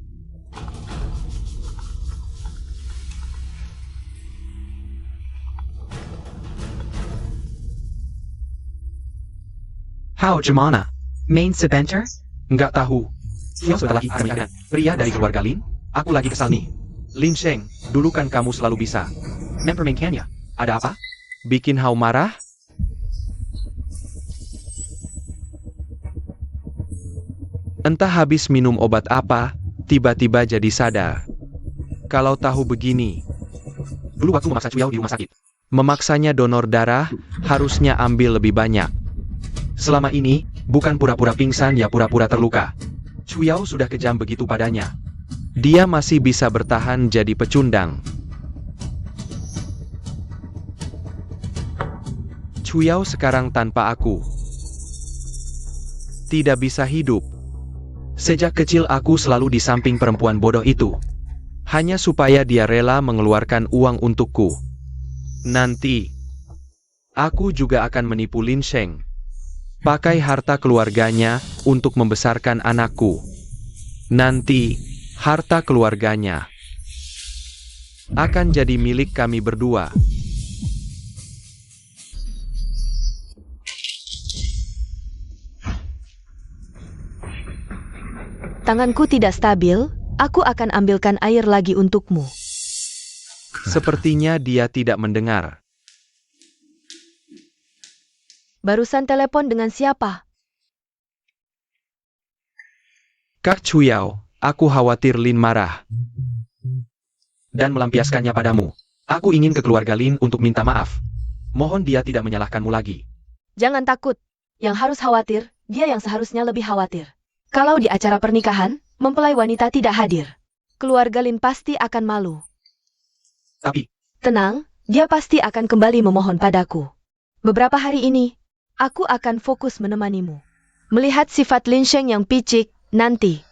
How gimana? Main sebentar? Nggak tahu. Siapa sebentar lagi akan menikah dengan pria dari keluarga Lin? Aku lagi kesal nih. Lin Sheng, dulu kan kamu selalu bisa mempermainkannya. Ada apa? Bikin Hao marah? Entah habis minum obat apa, tiba-tiba jadi sadar. Kalau tahu begini, dulu waktu memaksa Chuyao di rumah sakit, memaksanya donor darah, harusnya ambil lebih banyak. Selama ini, bukan pura-pura pingsan ya pura-pura terluka. Chuyao sudah kejam begitu padanya. Dia masih bisa bertahan jadi pecundang. Chuyao sekarang tanpa aku tidak bisa hidup. Sejak kecil aku selalu di samping perempuan bodoh itu. Hanya supaya dia rela mengeluarkan uang untukku. Nanti, aku juga akan menipu Lin Sheng. Pakai harta keluarganya untuk membesarkan anakku. Nanti, harta keluarganya akan jadi milik kami berdua. Tanganku tidak stabil, aku akan ambilkan air lagi untukmu. Sepertinya dia tidak mendengar. Barusan telepon dengan siapa? Kak Chuyao, aku khawatir Lin marah. dan melampiaskannya padamu. Aku ingin ke keluarga Lin untuk minta maaf. Mohon dia tidak menyalahkanmu lagi. Jangan takut. Yang harus khawatir, dia yang seharusnya lebih khawatir. Kalau di acara pernikahan, mempelai wanita tidak hadir. Keluarga Lin pasti akan malu. Tapi, Tenang, dia pasti akan kembali memohon padaku. Beberapa hari ini, aku akan fokus menemanimu. Melihat sifat Lin Sheng yang picik, nanti.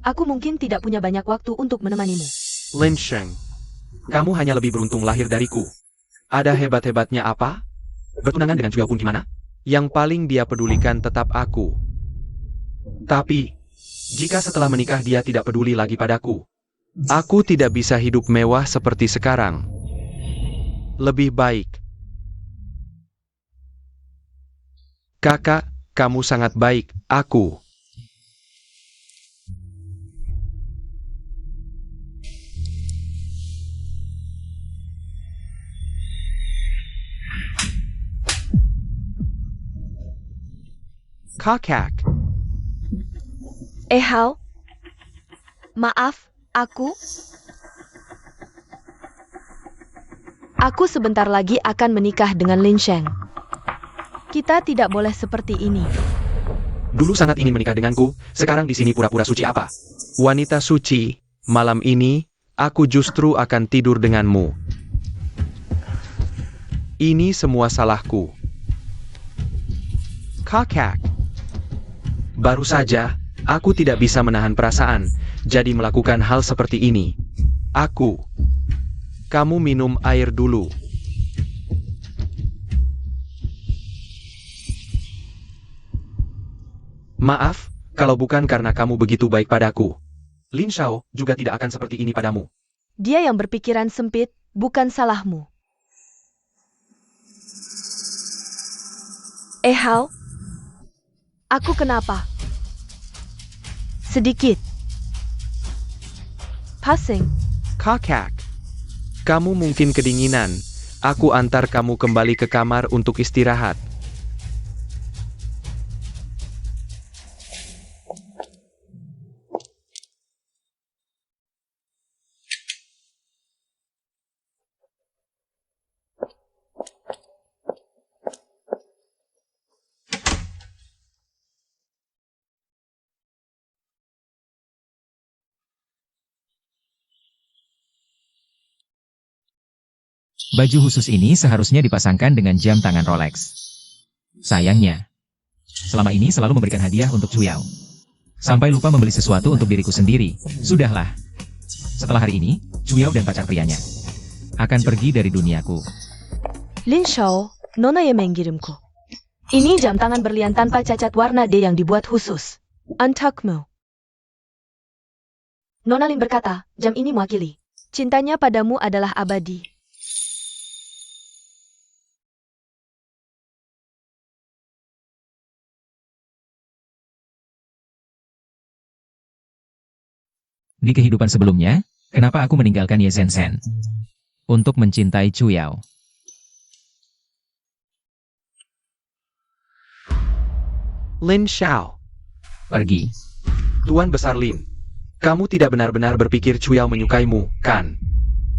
Aku mungkin tidak punya banyak waktu untuk menemanimu. Lin Sheng, kamu hanya lebih beruntung lahir dariku. Ada hebat-hebatnya apa? Bertunangan dengan Chuyao pun gimana? Yang paling dia pedulikan tetap aku. Tapi, jika setelah menikah dia tidak peduli lagi padaku, aku tidak bisa hidup mewah seperti sekarang. Lebih baik. Kakak, kamu sangat baik, aku. Kakak. Hao? Maaf, aku sebentar lagi akan menikah dengan Lin Sheng. Kita tidak boleh seperti ini. Dulu sangat ingin menikah denganku, sekarang di sini pura-pura suci apa? Wanita suci, malam ini, aku justru akan tidur denganmu. Ini semua salahku. Kakak. Baru saja, aku tidak bisa menahan perasaan, jadi melakukan hal seperti ini. Kamu minum air dulu. Maaf, kalau bukan karena kamu begitu baik padaku. Lin Shao juga tidak akan seperti ini padamu. Dia yang berpikiran sempit, bukan salahmu. Hao? Aku kenapa? Sedikit. Pusing. Kakak, kamu mungkin kedinginan. Aku antar kamu kembali ke kamar untuk istirahat. Baju khusus ini seharusnya dipasangkan dengan jam tangan Rolex. Sayangnya, selama ini selalu memberikan hadiah untuk Chuyao. Sampai lupa membeli sesuatu untuk diriku sendiri. Sudahlah. Setelah hari ini, Chuyao dan pacar prianya akan pergi dari duniaku. Lin Shao, Nona yang mengirimku. Ini jam tangan berlian tanpa cacat warna D yang dibuat khusus. Untukmu. Nona Lin berkata, jam ini mewakili. Cintanya padamu adalah abadi. Di kehidupan sebelumnya, kenapa aku meninggalkan Ye Zhenchen untuk mencintai Chuyao? Lin Shao. Pergi. Tuan Besar Lin. Kamu tidak benar-benar berpikir Chuyao menyukaimu, kan?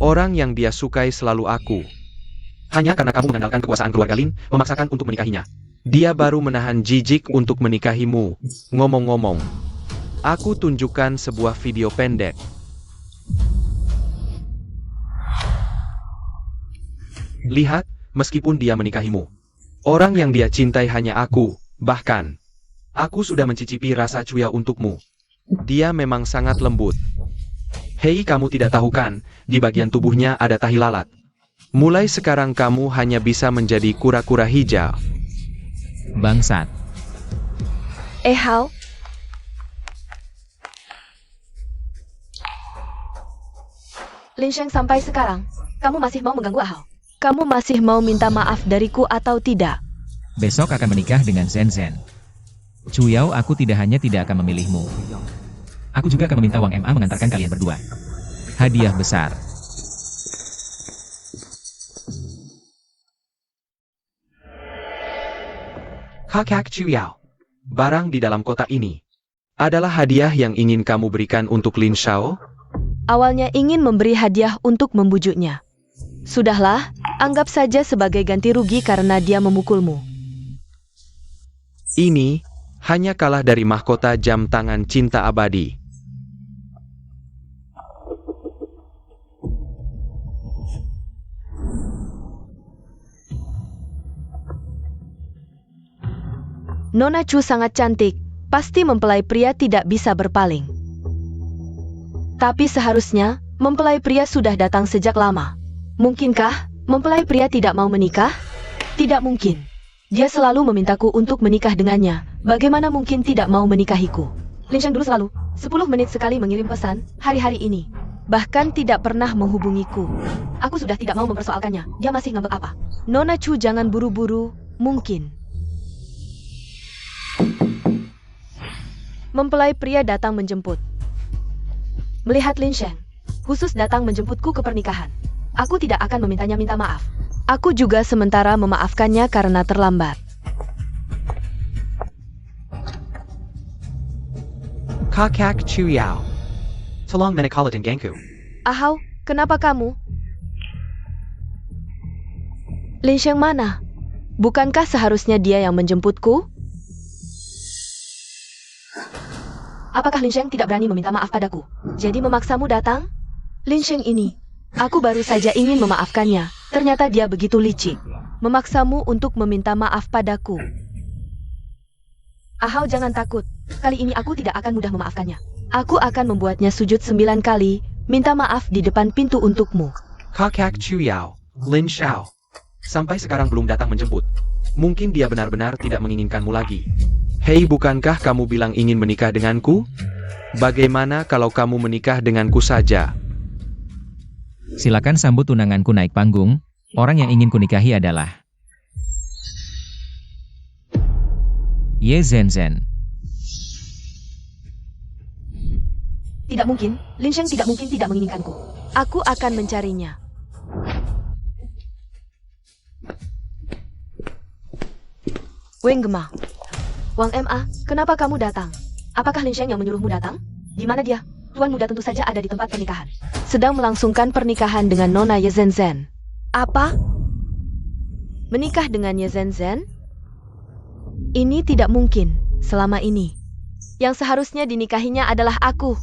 Orang yang dia sukai selalu aku. Hanya karena kamu mengandalkan kekuasaan keluarga Lin, memaksakan untuk menikahinya. Dia baru menahan jijik untuk menikahimu. Ngomong-ngomong, aku tunjukkan sebuah video pendek. Lihat, meskipun dia menikahimu, orang yang dia cintai hanya aku, bahkan aku sudah mencicipi rasa Chuyao untukmu. Dia memang sangat lembut. Hei, kamu tidak tahu kan, di bagian tubuhnya ada tahi lalat. Mulai sekarang kamu hanya bisa menjadi kura-kura hijau. Bangsat. Hao? Lin Sheng, sampai sekarang, kamu masih mau mengganggu Hao? Kamu masih mau minta maaf dariku atau tidak? Besok akan menikah dengan Zhenchen. Chuyao, aku tidak hanya tidak akan memilihmu. Aku juga akan meminta Wang Ma mengantarkan kalian berdua. Hadiah besar. Kakak Chuyao. Barang di dalam kotak ini adalah hadiah yang ingin kamu berikan untuk Lin Shao? awalnya ingin memberi hadiah untuk membujuknya. Sudahlah, anggap saja sebagai ganti rugi karena dia memukulmu. Ini hanya kalah dari mahkota jam tangan cinta abadi. Nona Chu sangat cantik, pasti mempelai pria tidak bisa berpaling. Tapi seharusnya, mempelai pria sudah datang sejak lama. Mungkinkah mempelai pria tidak mau menikah? Tidak mungkin. Dia selalu memintaku untuk menikah dengannya. Bagaimana mungkin tidak mau menikahiku? Lin Sheng dulu selalu 10 menit sekali mengirim pesan hari-hari ini. Bahkan tidak pernah menghubungiku. Aku sudah tidak mau mempersoalkannya. Dia masih ngambek apa? Nona Chu jangan buru-buru, mungkin. Mempelai pria datang menjemput. Melihat Lin Sheng, khusus datang menjemputku ke pernikahan. Aku tidak akan memintanya minta maaf. Aku juga sementara memaafkannya karena terlambat. Kakak Chu Yao. Tolong menikahkan gangku. Ahau, kenapa kamu? Lin Sheng mana? Bukankah seharusnya dia yang menjemputku? Apakah Lin Sheng tidak berani meminta maaf padaku? Jadi memaksamu datang? Lin Sheng ini, aku baru saja ingin memaafkannya. Ternyata dia begitu licik. Memaksamu untuk meminta maaf padaku. Ahau jangan takut. Kali ini aku tidak akan mudah memaafkannya. Aku akan membuatnya sujud 9 kali, minta maaf di depan pintu untukmu. Kakak Chu Yao, Lin Shao. Sampai sekarang belum datang menjemput. Mungkin dia benar-benar tidak menginginkanmu lagi. Hei, bukankah kamu bilang ingin menikah denganku? Bagaimana kalau kamu menikah denganku saja? Silakan sambut tunanganku naik panggung. Orang yang ingin kunikahi adalah Ye Zhen. Tidak mungkin, Lin Sheng tidak mungkin tidak menginginkanku. Aku akan mencarinya. Wang Gema. Wang Ma, kenapa kamu datang? Apakah Lin Sheng yang menyuruhmu datang? Di mana dia? Tuan muda tentu saja ada di tempat pernikahan. Sedang melangsungkan pernikahan dengan Nona Ye Zhen. Apa? Menikah dengan Ye Zhen? Ini tidak mungkin, selama ini. Yang seharusnya dinikahinya adalah aku.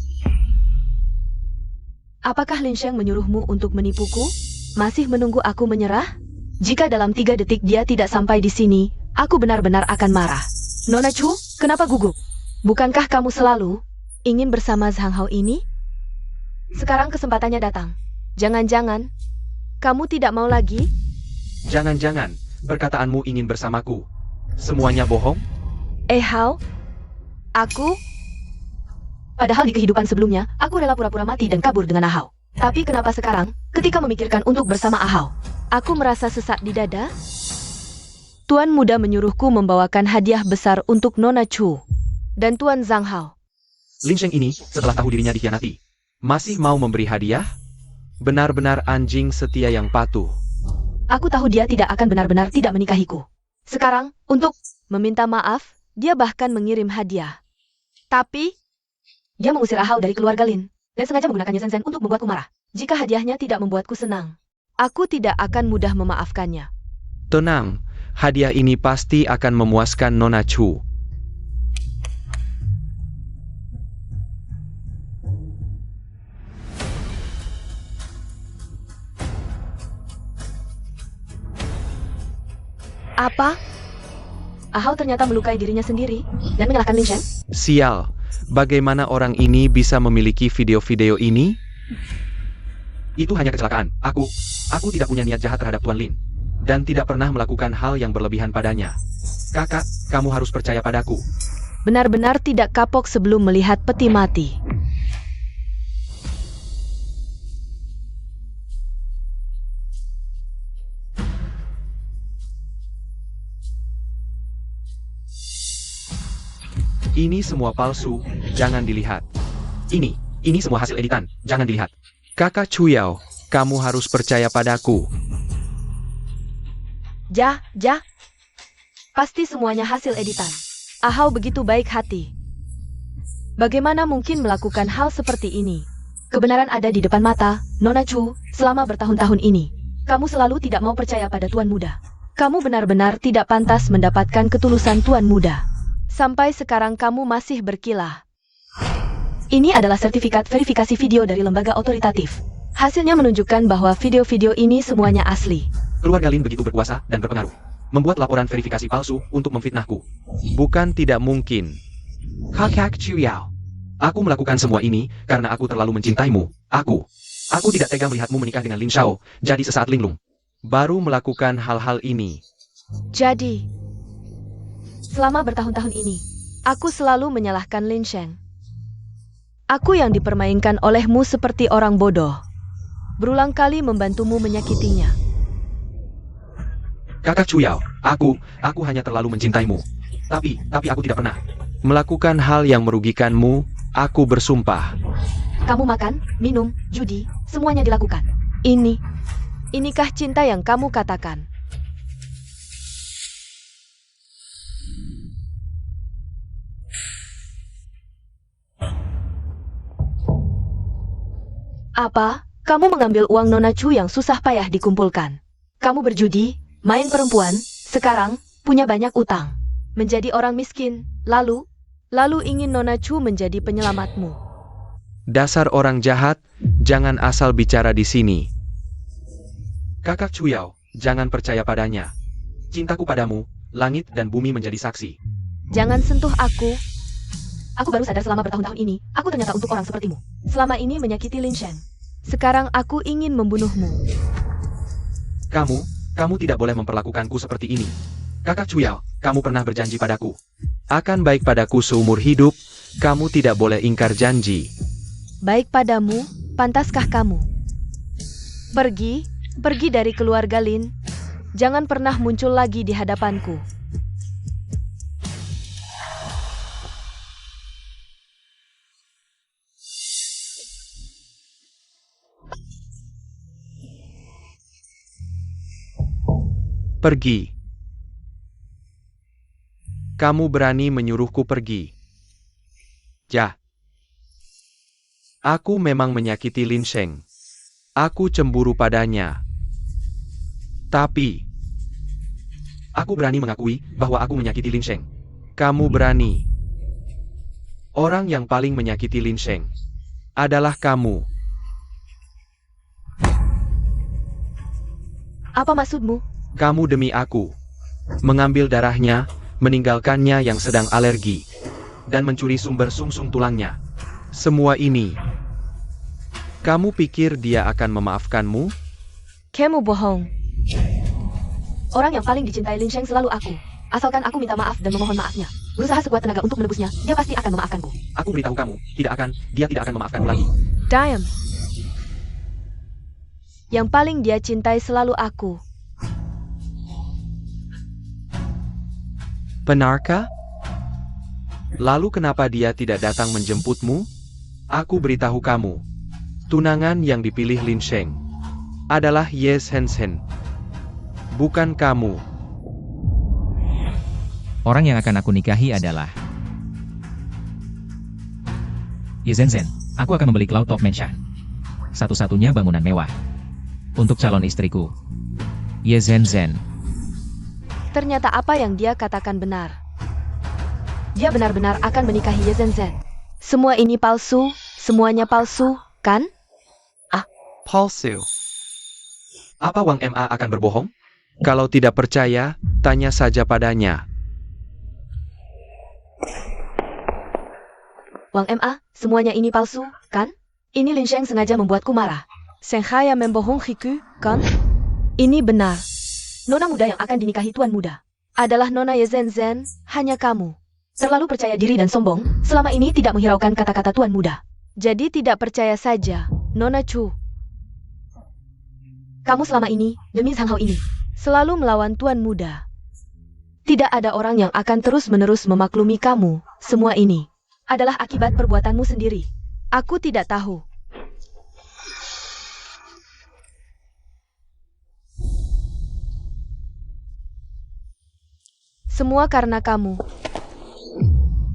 Apakah Lin Sheng menyuruhmu untuk menipuku? Masih menunggu aku menyerah? Jika dalam 3 detik dia tidak sampai di sini, aku benar-benar akan marah. Nona Chu, kenapa gugup? Bukankah kamu selalu ingin bersama Zhang Hao ini? Sekarang kesempatannya datang. Jangan-jangan kamu tidak mau lagi? Jangan-jangan, perkataanmu ingin bersamaku. Semuanya bohong? Hao? Aku? Padahal di kehidupan sebelumnya, aku rela pura-pura mati dan kabur dengan Ahau. Tapi kenapa sekarang, ketika memikirkan untuk bersama Ahau, aku merasa sesak di dada? Tuan muda menyuruhku membawakan hadiah besar untuk Nona Chu dan Tuan Zhang Hao. Lin Sheng ini, setelah tahu dirinya dikhianati, masih mau memberi hadiah? Benar-benar anjing setia yang patuh. Aku tahu dia tidak akan benar-benar tidak menikahiku. Sekarang, untuk meminta maaf, dia bahkan mengirim hadiah. Tapi, dia mengusir Ahau dari keluarga Lin, dan sengaja menggunakan Ye Zhen untuk membuatku marah. Jika hadiahnya tidak membuatku senang, aku tidak akan mudah memaafkannya. Tenang, hadiah ini pasti akan memuaskan Nona Chu. Apa? Ahau ternyata melukai dirinya sendiri dan menyalahkan Lin Sheng? Sial, bagaimana orang ini bisa memiliki video-video ini? Itu hanya kecelakaan. Aku tidak punya niat jahat terhadap Tuan Lin. Dan tidak pernah melakukan hal yang berlebihan padanya. Kakak, kamu harus percaya padaku. Benar-benar tidak kapok sebelum melihat peti mati. Ini semua palsu, jangan dilihat. Ini semua hasil editan, jangan dilihat. Kakak Chu Yao, kamu harus percaya padaku. Pasti semuanya hasil editan. Ahau begitu baik hati. Bagaimana mungkin melakukan hal seperti ini? Kebenaran ada di depan mata, Nona Chu, selama bertahun-tahun ini. Kamu selalu tidak mau percaya pada Tuan Muda. Kamu benar-benar tidak pantas mendapatkan ketulusan Tuan Muda. Sampai sekarang kamu masih berkilah. Ini adalah sertifikat verifikasi video dari lembaga otoritatif. Hasilnya menunjukkan bahwa video-video ini semuanya asli. Keluarga Lin begitu berkuasa dan berpengaruh. Membuat laporan verifikasi palsu untuk memfitnahku. Bukan tidak mungkin. Kakak Chuyao. Aku melakukan semua ini karena aku terlalu mencintaimu. Aku tidak tega melihatmu menikah dengan Lin Xiao, jadi sesaat linglung. Baru melakukan hal-hal ini. Jadi, selama bertahun-tahun ini, aku selalu menyalahkan Lin Sheng. Aku yang dipermainkan olehmu seperti orang bodoh. Berulang kali membantumu menyakitinya. Kakak Chuyao, aku hanya terlalu mencintaimu. Tapi aku tidak pernah melakukan hal yang merugikanmu. Aku bersumpah. Kamu makan, minum, judi, semuanya dilakukan. Inikah cinta yang kamu katakan? Apa? Kamu mengambil uang Nona Chu yang susah payah dikumpulkan. Kamu berjudi, main perempuan, sekarang punya banyak utang. Menjadi orang miskin, lalu ingin Nona Chu menjadi penyelamatmu. Dasar orang jahat, jangan asal bicara di sini. Kakak Chuyao, jangan percaya padanya. Cintaku padamu, langit dan bumi menjadi saksi. Jangan sentuh aku. Aku baru sadar selama bertahun-tahun ini, aku ternyata untuk orang sepertimu. Selama ini menyakiti Lin Shen. Sekarang aku ingin membunuhmu. Kamu tidak boleh memperlakukanku seperti ini. Kakak Chuyao, kamu pernah berjanji padaku. Akan baik padaku seumur hidup, kamu tidak boleh ingkar janji. Baik padamu, pantaskah kamu? Pergi dari keluarga Lin. Jangan pernah muncul lagi di hadapanku. Pergi. Kamu berani menyuruhku pergi. Ja. Aku memang menyakiti Lin Sheng. Aku cemburu padanya. Tapi, aku berani mengakui bahwa aku menyakiti Lin Sheng. Kamu berani. Orang yang paling menyakiti Lin Sheng adalah kamu. Apa maksudmu? Kamu demi aku. Mengambil darahnya, meninggalkannya yang sedang alergi, dan mencuri sumber sumsum tulangnya. Semua ini. Kamu pikir dia akan memaafkanmu? Kamu bohong. Orang yang paling dicintai Lin Sheng selalu aku. Asalkan aku minta maaf dan memohon maafnya. Berusaha sekuat tenaga untuk menebusnya, dia pasti akan memaafkanku. Aku beritahu kamu, dia tidak akan memaafkanmu lagi. Diam. Yang paling dia cintai selalu aku. Benarkah? Lalu kenapa dia tidak datang menjemputmu? Aku beritahu kamu. Tunangan yang dipilih Lin Sheng adalah Ye Zhenzen. Bukan kamu. Orang yang akan aku nikahi adalah Ye Zhenzen. Aku akan membeli Cloud Top Mansion. Satu-satunya bangunan mewah. Untuk calon istriku. Ye Zhenzen. Ternyata apa yang dia katakan benar. Dia benar-benar akan menikahi Ye Zhenzen. Semua ini palsu, semuanya palsu, kan? Palsu. Apa Wang Ma akan berbohong? Kalau tidak percaya, tanya saja padanya. Wang Ma, semuanya ini palsu, kan? Ini Lin Sheng sengaja membuatku marah. Sengaja membohongiku, kan? Ini benar. Nona muda yang akan dinikahi Tuan Muda adalah Nona Ye Zhenzen, hanya kamu. Terlalu percaya diri dan sombong, selama ini tidak menghiraukan kata-kata Tuan Muda. Jadi tidak percaya saja, Nona Chu. Kamu selama ini, demi Zhang Hao ini, selalu melawan Tuan Muda. Tidak ada orang yang akan terus-menerus memaklumi kamu. Semua ini adalah akibat perbuatanmu sendiri. Aku tidak tahu. Semua karena kamu.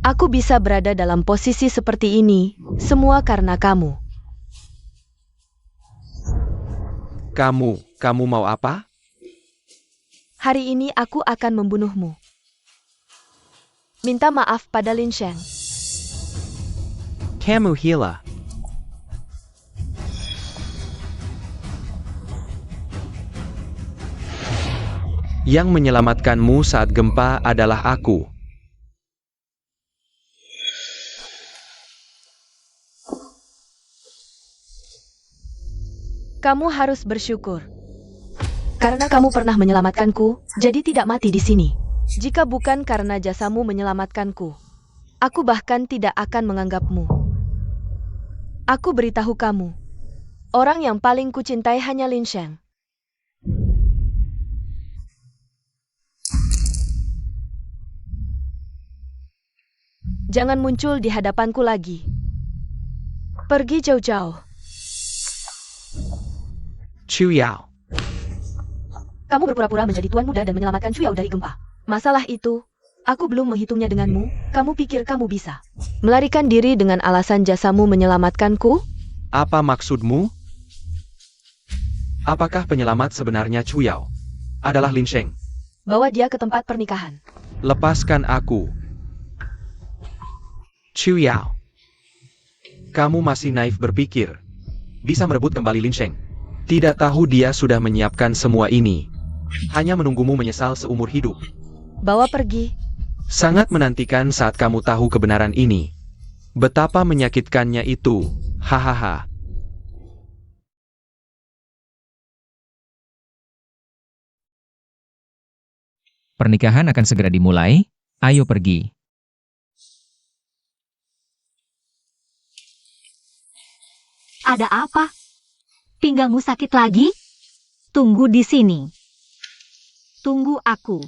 Aku bisa berada dalam posisi seperti ini, semua karena kamu. Kamu mau apa? Hari ini aku akan membunuhmu. Minta maaf pada Lin Sheng. Kamu gila. Yang menyelamatkanmu saat gempa adalah aku. Kamu harus bersyukur. Karena kamu pernah menyelamatkanku, jadi tidak mati di sini. Jika bukan karena jasamu menyelamatkanku, aku bahkan tidak akan menganggapmu. Aku beritahu kamu, orang yang paling kucintai hanya Lin Sheng. Jangan muncul di hadapanku lagi. Pergi jauh-jauh. Chu Yao. Kamu berpura-pura menjadi tuan muda dan menyelamatkan Chu Yao dari gempa. Masalah itu, aku belum menghitungnya denganmu. Kamu pikir kamu bisa melarikan diri dengan alasan jasamu menyelamatkanku? Apa maksudmu? Apakah penyelamat sebenarnya Chu Yao adalah Lin Sheng? Bawa dia ke tempat pernikahan. Lepaskan aku. Chu Yao. Kamu masih naif berpikir bisa merebut kembali Lin Sheng. Tidak tahu dia sudah menyiapkan semua ini. Hanya menunggumu menyesal seumur hidup. Bawa pergi. Sangat menantikan saat kamu tahu kebenaran ini. Betapa menyakitkannya itu. Hahaha. Pernikahan akan segera dimulai, ayo pergi. Ada apa? Pinggangmu sakit lagi? Tunggu di sini. Tunggu aku.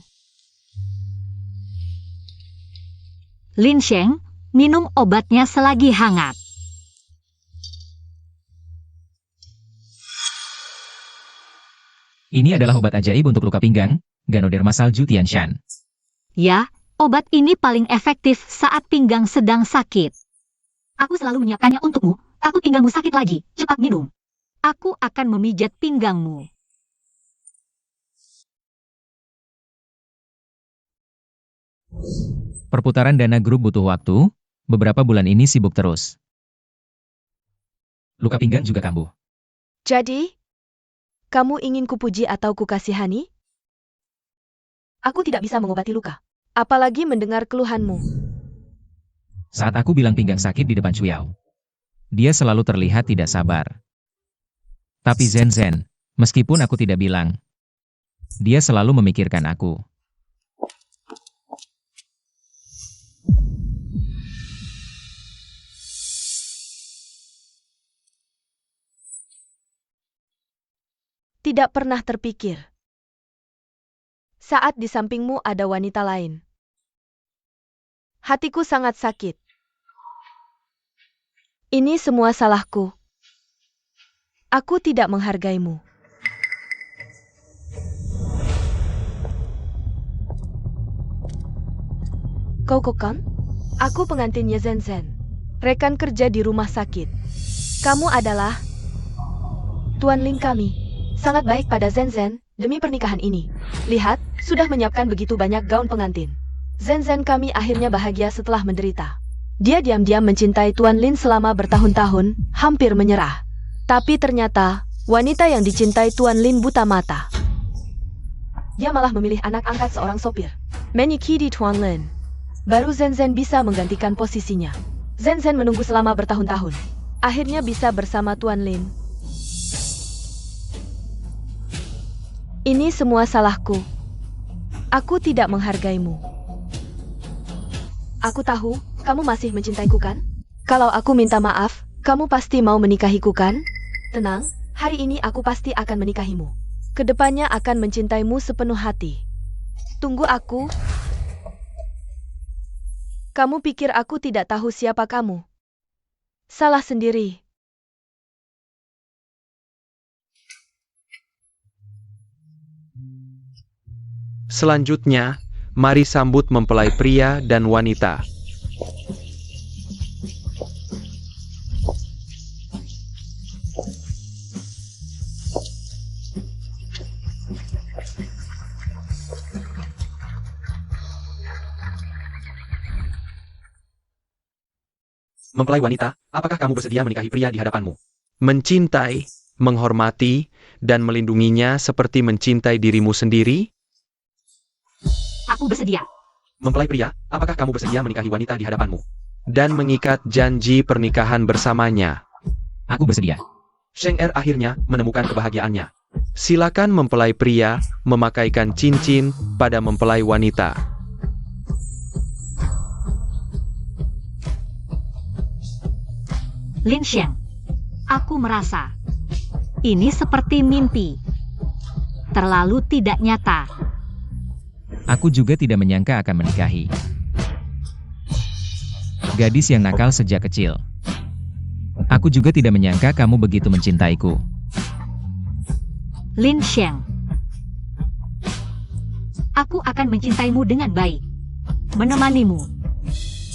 Lin Sheng, minum obatnya selagi hangat. Ini adalah obat ajaib untuk luka pinggang, Ganoderma Salju Tianshan. Ya, obat ini paling efektif saat pinggang sedang sakit. Aku selalu menyiapkannya untukmu. Takut pinggangmu sakit lagi. Cepat minum. Aku akan memijat pinggangmu. Perputaran dana grup butuh waktu, beberapa bulan ini sibuk terus. Luka pinggang juga kambuh. Jadi, kamu ingin kupuji atau kukasihani? Aku tidak bisa mengobati luka. Apalagi mendengar keluhanmu. Saat aku bilang pinggang sakit di depan Chu Yao, dia selalu terlihat tidak sabar. Tapi Zen, meskipun aku tidak bilang, dia selalu memikirkan aku. Tidak pernah terpikir. Saat di sampingmu ada wanita lain. Hatiku sangat sakit. Ini semua salahku. Aku tidak menghargaimu. Kau kan? Aku pengantinnya Zen, rekan kerja di rumah sakit. Kamu adalah Tuan Lin kami. Sangat baik pada Zen demi pernikahan ini. Lihat, sudah menyiapkan begitu banyak gaun pengantin. Zen kami akhirnya bahagia setelah menderita. Dia diam-diam mencintai Tuan Lin selama bertahun-tahun, hampir menyerah. Tapi ternyata, wanita yang dicintai Tuan Lin buta mata. Dia malah memilih anak angkat seorang sopir. Menyukai Tuan Lin. Baru Zen bisa menggantikan posisinya. Zen menunggu selama bertahun-tahun. Akhirnya bisa bersama Tuan Lin. Ini semua salahku. Aku tidak menghargaimu. Aku tahu, kamu masih mencintaiku kan? Kalau aku minta maaf, kamu pasti mau menikahiku kan? Tenang, hari ini aku pasti akan menikahimu. Kedepannya akan mencintaimu sepenuh hati. Tunggu aku. Kamu pikir aku tidak tahu siapa kamu? Salah sendiri. Selanjutnya, mari sambut mempelai pria dan wanita. Mempelai wanita, apakah kamu bersedia menikahi pria di hadapanmu? Mencintai, menghormati, dan melindunginya seperti mencintai dirimu sendiri? Aku bersedia. Mempelai pria, apakah kamu bersedia menikahi wanita di hadapanmu? Dan mengikat janji pernikahan bersamanya? Aku bersedia. Sheng Er akhirnya menemukan kebahagiaannya. Silakan mempelai pria memakaikan cincin pada mempelai wanita. Lin Sheng, aku merasa ini seperti mimpi. Terlalu tidak nyata. Aku juga tidak menyangka akan menikahi gadis yang nakal sejak kecil. Aku juga tidak menyangka kamu begitu mencintaiku. Lin Sheng, aku akan mencintaimu dengan baik, menemanimu,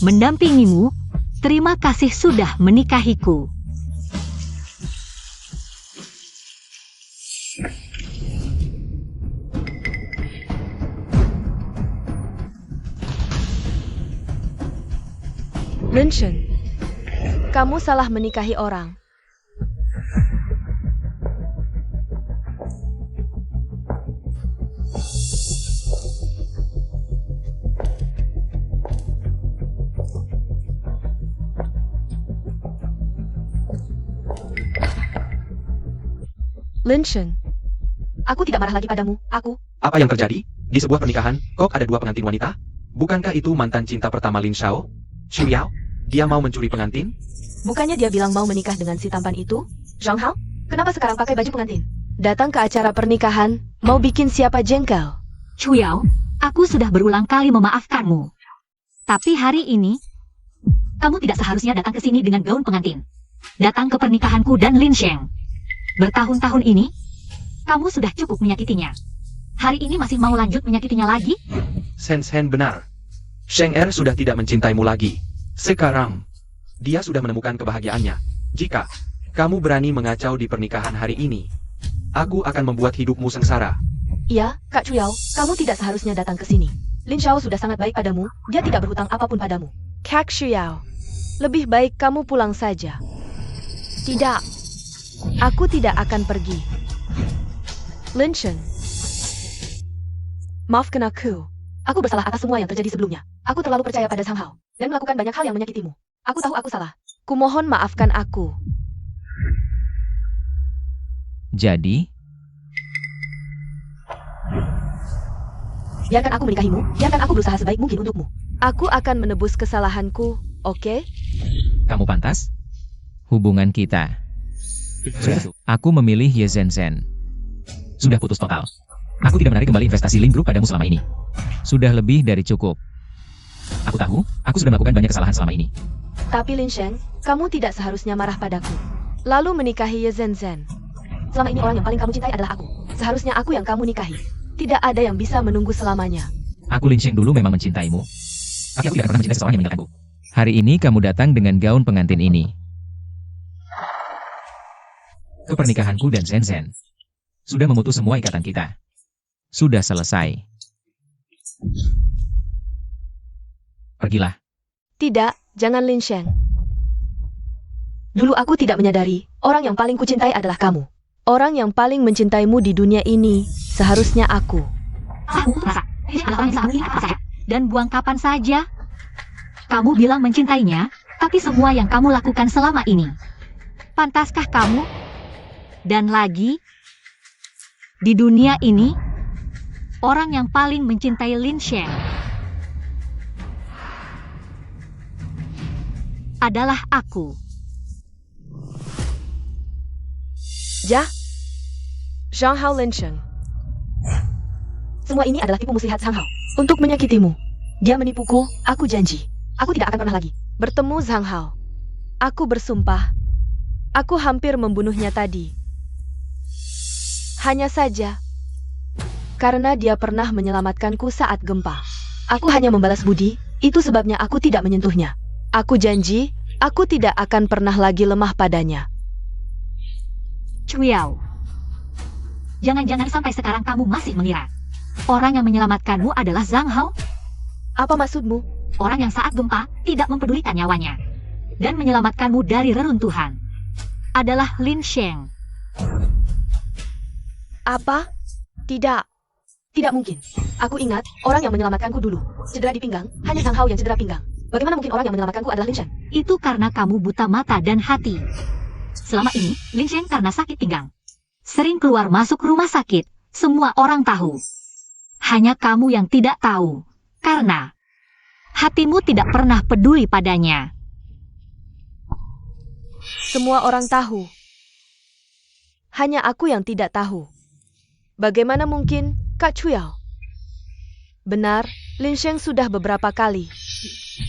mendampingimu. Terima kasih sudah menikahiku. Lin Sheng, kamu salah menikahi orang. Lin Sheng, aku tidak marah lagi padamu. Apa yang terjadi? Di sebuah pernikahan, kok ada dua pengantin wanita? Bukankah itu mantan cinta pertama Lin Xiao? Xu Yao? Dia mau mencuri pengantin? Bukannya dia bilang mau menikah dengan si tampan itu? Zhang Hao? Kenapa sekarang pakai baju pengantin? Datang ke acara pernikahan, mau bikin siapa jengkel? Chu Yao, aku sudah berulang kali memaafkanmu. Tapi hari ini, kamu tidak seharusnya datang ke sini dengan gaun pengantin. Datang ke pernikahanku dan Lin Sheng. Bertahun-tahun ini, kamu sudah cukup menyakitinya. Hari ini masih mau lanjut menyakitinya lagi? Sen benar. Sheng Er sudah tidak mencintaimu lagi. Sekarang, dia sudah menemukan kebahagiaannya. Jika kamu berani mengacau di pernikahan hari ini, aku akan membuat hidupmu sengsara. Iya, Kak Chu Yao, kamu tidak seharusnya datang ke sini. Lin Xiao sudah sangat baik padamu, dia tidak berhutang apapun padamu. Kak Chu Yao, lebih baik kamu pulang saja. Tidak, aku tidak akan pergi. Lin Sheng, maafkan aku. Aku bersalah atas semua yang terjadi sebelumnya. Aku terlalu percaya pada Zhang Hao dan melakukan banyak hal yang menyakitimu. Aku tahu aku salah. Kumohon maafkan aku. Jadi, biarkan aku menikahimu, biarkan aku berusaha sebaik mungkin untukmu. Aku akan menebus kesalahanku, oke? kamu pantas? Hubungan kita. Aku memilih Ye Zhenzen. Sudah putus total. Aku tidak menarik kembali investasi Ling Group padamu selama ini. Sudah lebih dari cukup. Aku tahu, aku sudah melakukan banyak kesalahan selama ini. Tapi Lin Sheng, kamu tidak seharusnya marah padaku. Lalu menikahi Ye Zhenzen. Selama ini orang yang paling kamu cintai adalah aku. Seharusnya aku yang kamu nikahi. Tidak ada yang bisa menunggu selamanya. Aku Lin Sheng dulu memang mencintaimu. Tapi aku tidak pernah mencintai seseorang yang meninggalkanku. Hari ini kamu datang dengan gaun pengantin ini ke pernikahanku dan Zhenzen. Sudah memutus semua ikatan kita. Sudah selesai. Pergilah. Tidak, jangan Lin Sheng. Dulu aku tidak menyadari, orang yang paling kucintai adalah kamu. Orang yang paling mencintaimu di dunia ini, seharusnya aku. Aku rasa, ini adalah orang yang sangat mengingat saya. Dan buang kapan saja. Kamu bilang mencintainya, tapi semua yang kamu lakukan selama ini. Pantaskah kamu? Dan lagi, di dunia ini, orang yang paling mencintai Lin Sheng adalah aku. Zhang Hao Lin Sheng. Semua ini adalah tipu muslihat Zhang Hao untuk menyakitimu. Dia menipuku, aku janji. Aku tidak akan pernah lagi bertemu Zhang Hao. Aku bersumpah. Aku hampir membunuhnya tadi. Hanya saja, karena dia pernah menyelamatkanku saat gempa. Aku hanya membalas budi, itu sebabnya aku tidak menyentuhnya. Aku janji, aku tidak akan pernah lagi lemah padanya. Chu Yao, jangan-jangan sampai sekarang kamu masih mengira orang yang menyelamatkanmu adalah Zhang Hao? Apa maksudmu? Orang yang saat gempa tidak mempedulikan nyawanya. dan menyelamatkanmu dari reruntuhan adalah Lin Sheng. Apa? Tidak. Tidak mungkin. Aku ingat, orang yang menyelamatkanku dulu. Cedera di pinggang, hanya Zhang Hao yang cedera pinggang. Bagaimana mungkin orang yang menyelamatkanku adalah Lin Sheng? Itu karena kamu buta mata dan hati. Selama ini, Lin Sheng karena sakit pinggang sering keluar masuk rumah sakit. Semua orang tahu. Hanya kamu yang tidak tahu. Karena hatimu tidak pernah peduli padanya. Semua orang tahu. Hanya aku yang tidak tahu. Bagaimana mungkin, Kak Chuyao? Benar, Lin Sheng sudah beberapa kali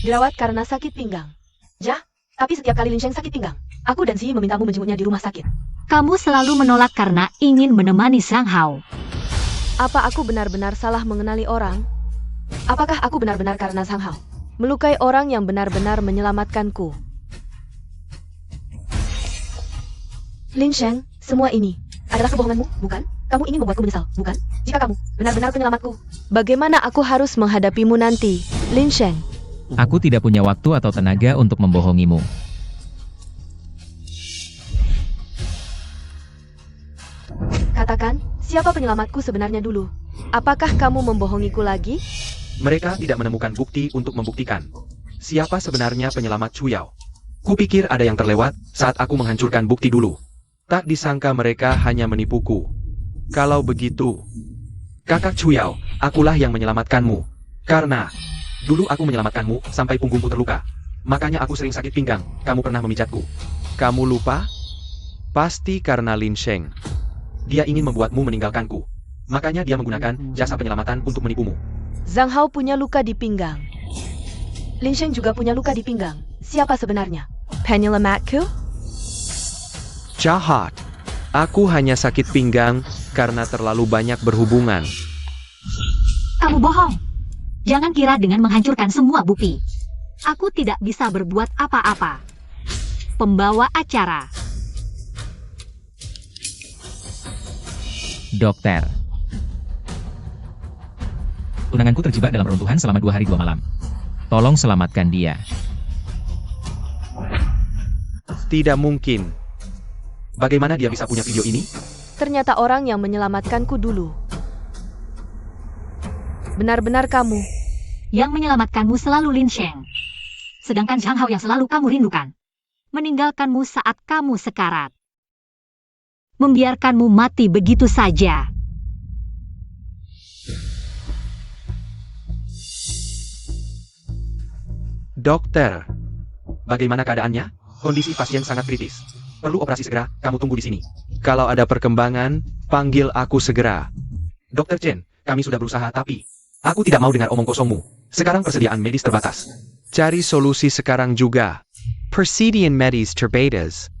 dirawat karena sakit pinggang. Ya, tapi setiap kali Lin Sheng sakit pinggang, aku dan Ziyi memintamu menjenguknya di rumah sakit. Kamu selalu menolak karena ingin menemani Zhang Hao. Apa aku benar-benar salah mengenali orang? Apakah aku benar-benar karena Zhang Hao melukai orang yang benar-benar menyelamatkanku? Lin Sheng, semua ini adalah kebohonganmu, bukan? Kamu ingin membuatku menyesal, bukan? Jika kamu benar-benar penyelamatku, bagaimana aku harus menghadapimu nanti, Lin Sheng? Aku tidak punya waktu atau tenaga untuk membohongimu. Katakan, siapa penyelamatku sebenarnya dulu? Apakah kamu membohongiku lagi? Mereka tidak menemukan bukti untuk membuktikan siapa sebenarnya penyelamat Chuyao. Kupikir ada yang terlewat saat aku menghancurkan bukti dulu. Tak disangka mereka hanya menipuku. Kalau begitu, kakak Chuyao, akulah yang menyelamatkanmu. Karena dulu aku menyelamatkanmu sampai punggungku terluka. Makanya aku sering sakit pinggang, kamu pernah memijatku. Kamu lupa? Pasti karena Lin Sheng. Dia ingin membuatmu meninggalkanku. Makanya dia menggunakan jasa penyelamatan untuk menipumu. Zhang Hao punya luka di pinggang. Lin Sheng juga punya luka di pinggang. Siapa sebenarnya? Penyelamatku? Jahat. Aku hanya sakit pinggang karena terlalu banyak berhubungan. Kamu bohong. Jangan kira dengan menghancurkan semua bukti aku tidak bisa berbuat apa-apa. Pembawa acara. Dokter. Tunanganku terjebak dalam reruntuhan selama 2 hari 2 malam. Tolong selamatkan dia. Tidak mungkin. Bagaimana dia bisa punya video ini? Ternyata orang yang menyelamatkanku dulu. Benar-benar kamu. Yang menyelamatkanmu selalu Lin Sheng. Sedangkan Zhang Hao yang selalu kamu rindukan meninggalkanmu saat kamu sekarat. Membiarkanmu mati begitu saja. Dokter, bagaimana keadaannya? Kondisi pasien sangat kritis. Perlu operasi segera, kamu tunggu di sini. Kalau ada perkembangan, panggil aku segera. Dokter Chen, kami sudah berusaha tapi aku tidak mau dengar omong kosongmu. Sekarang persediaan medis terbatas. Cari solusi sekarang juga. Persediaan medis terbatas.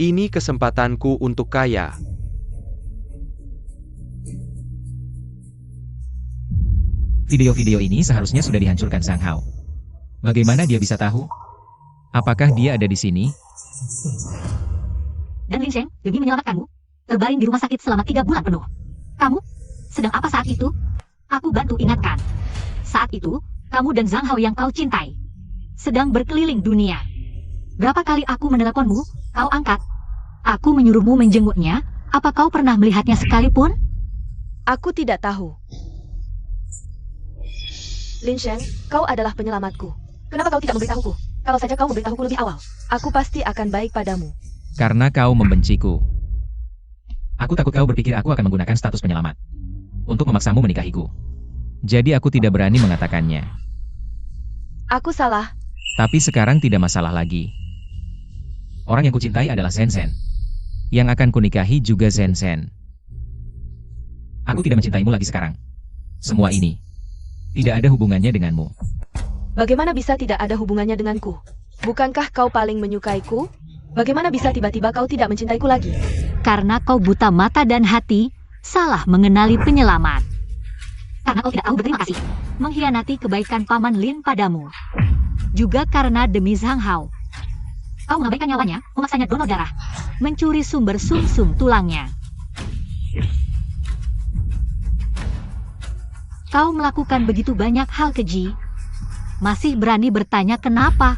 Ini kesempatanku untuk kaya. Video-video ini seharusnya sudah dihancurkan Zhang Hao. Bagaimana dia bisa tahu? Apakah dia ada di sini? Dan Lin Sheng demi menyelamatkanmu terbaring di rumah sakit selama 3 bulan penuh. Kamu sedang apa saat itu? Aku bantu ingatkan. Saat itu, kamu dan Zhang Hao yang kau cintai sedang berkeliling dunia. Berapa kali aku menelponmu, kau angkat. Aku menyuruhmu menjenguknya. Apa kau pernah melihatnya sekalipun? Aku tidak tahu. Lin Sheng, kau adalah penyelamatku. Kenapa kau tidak memberitahuku? Kalau saja kau memberitahuku lebih awal, aku pasti akan baik padamu. Karena kau membenciku. Aku takut kau berpikir aku akan menggunakan status penyelamat untuk memaksamu menikahiku. Jadi aku tidak berani mengatakannya. Aku salah. Tapi sekarang tidak masalah lagi. Orang yang kucintai adalah Zhen Zhen. Yang akan kunikahi juga Zhen Zhen. Aku tidak mencintaimu lagi sekarang. Semua ini tidak ada hubungannya denganmu. Bagaimana bisa tidak ada hubungannya denganku? Bukankah kau paling menyukaiku? Bagaimana bisa tiba-tiba kau tidak mencintaiku lagi? Karena kau buta mata dan hati, salah mengenali penyelamat. Karena kau tidak tahu berterima kasih, mengkhianati kebaikan Paman Lin padamu. Juga karena demi Zhang Hao, kau mengabaikan nyawanya, memaksanya donor darah, mencuri sumber sumsum tulangnya. Kau melakukan begitu banyak hal keji. Masih berani bertanya kenapa?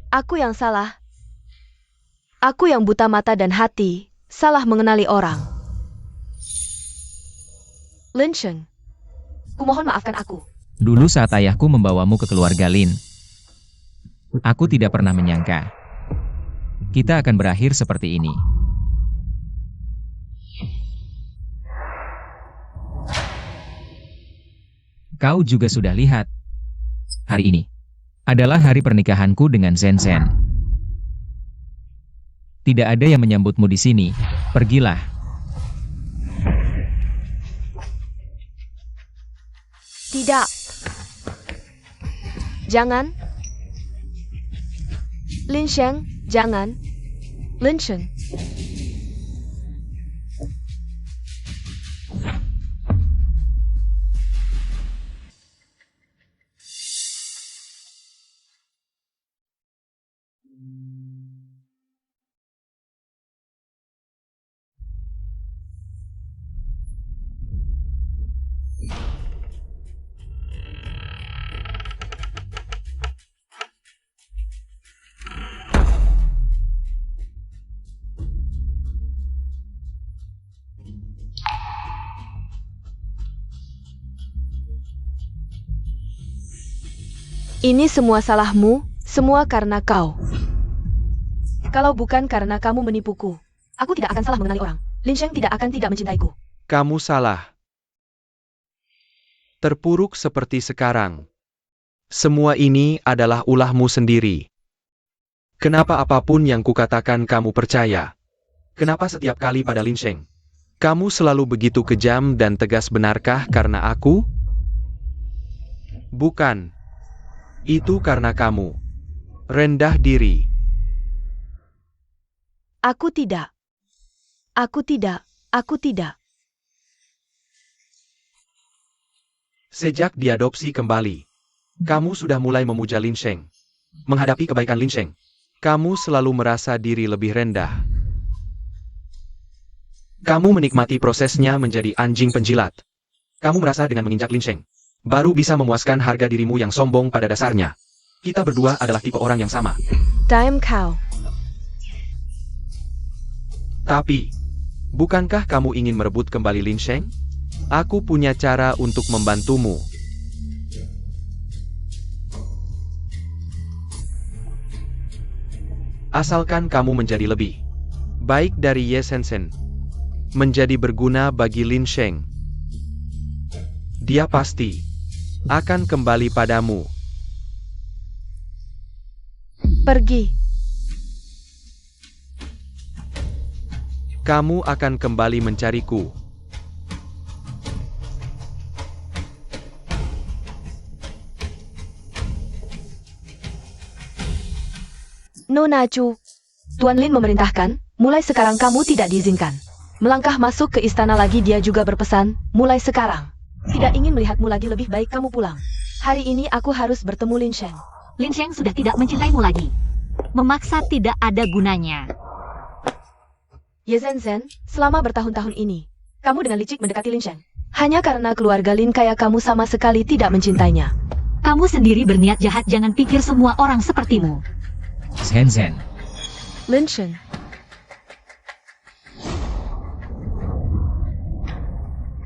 Aku yang salah. Aku yang buta mata dan hati, salah mengenali orang. Lin Sheng, kumohon maafkan aku. Dulu saat ayahku membawamu ke keluarga Lin, aku tidak pernah menyangka kita akan berakhir seperti ini. Kau juga sudah lihat, hari ini adalah hari pernikahanku dengan Zhen. Tidak ada yang menyambutmu di sini. Pergilah. Tidak. Jangan. Lin Sheng, jangan. Lin Sheng. Ini semua salahmu, semua karena kau. Kalau bukan karena kamu menipuku, aku tidak akan salah mengenali orang. Lin Sheng tidak akan tidak mencintaiku. Kamu salah. Terpuruk seperti sekarang. Semua ini adalah ulahmu sendiri. Kenapa apapun yang kukatakan kamu percaya? Kenapa setiap kali pada Lin Sheng? Kamu selalu begitu kejam dan tegas, benarkah karena aku? Bukan. Itu karena kamu rendah diri. Aku tidak. Aku tidak. Aku tidak. Sejak diadopsi kembali, kamu sudah mulai memuja Lin Sheng. Menghadapi kebaikan Lin Sheng, kamu selalu merasa diri lebih rendah. Kamu menikmati prosesnya menjadi anjing penjilat. Kamu merasa dengan menginjak Lin Sheng, baru bisa memuaskan harga dirimu yang sombong pada dasarnya. Kita berdua adalah tipe orang yang sama. Diam kau. Tapi, bukankah kamu ingin merebut kembali Lin Sheng? Aku punya cara untuk membantumu. Asalkan kamu menjadi lebih baik dari Ye Shenzhen, menjadi berguna bagi Lin Sheng, dia pasti akan kembali padamu. Pergi. Kamu akan kembali mencariku. Nona Chu, Tuan Lin memerintahkan, mulai sekarang kamu tidak diizinkan melangkah masuk ke istana lagi. Dia juga berpesan, mulai sekarang tidak ingin melihatmu lagi, lebih baik kamu pulang. Hari ini aku harus bertemu Lin Sheng. Lin Sheng sudah tidak mencintaimu lagi. Memaksa tidak ada gunanya. Ye Zhen, selama bertahun-tahun ini, kamu dengan licik mendekati Lin Sheng. Hanya karena keluarga Lin kaya kamu sama sekali tidak mencintainya. Kamu sendiri berniat jahat, jangan pikir semua orang sepertimu. Zhen. Lin Sheng.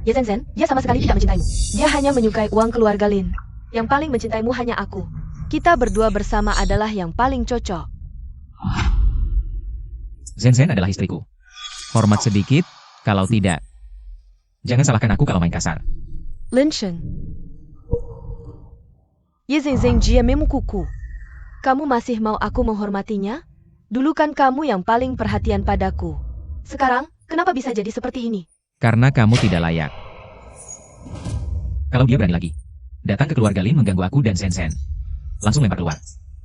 Ye Zhen, dia sama sekali tidak mencintaimu. Dia hanya menyukai uang keluarga Lin. Yang paling mencintaimu hanya aku. Kita berdua bersama adalah yang paling cocok. Zhen adalah istriku. Hormat sedikit, kalau tidak. Jangan salahkan aku kalau main kasar. Lin Sheng. Ye Zhen dia memukuku. Kamu masih mau aku menghormatinya? Dulu kan kamu yang paling perhatian padaku. Sekarang, kenapa bisa jadi seperti ini? Karena kamu tidak layak. Kalau dia berani lagi datang ke keluarga Lin mengganggu aku dan Zhen, langsung lempar keluar.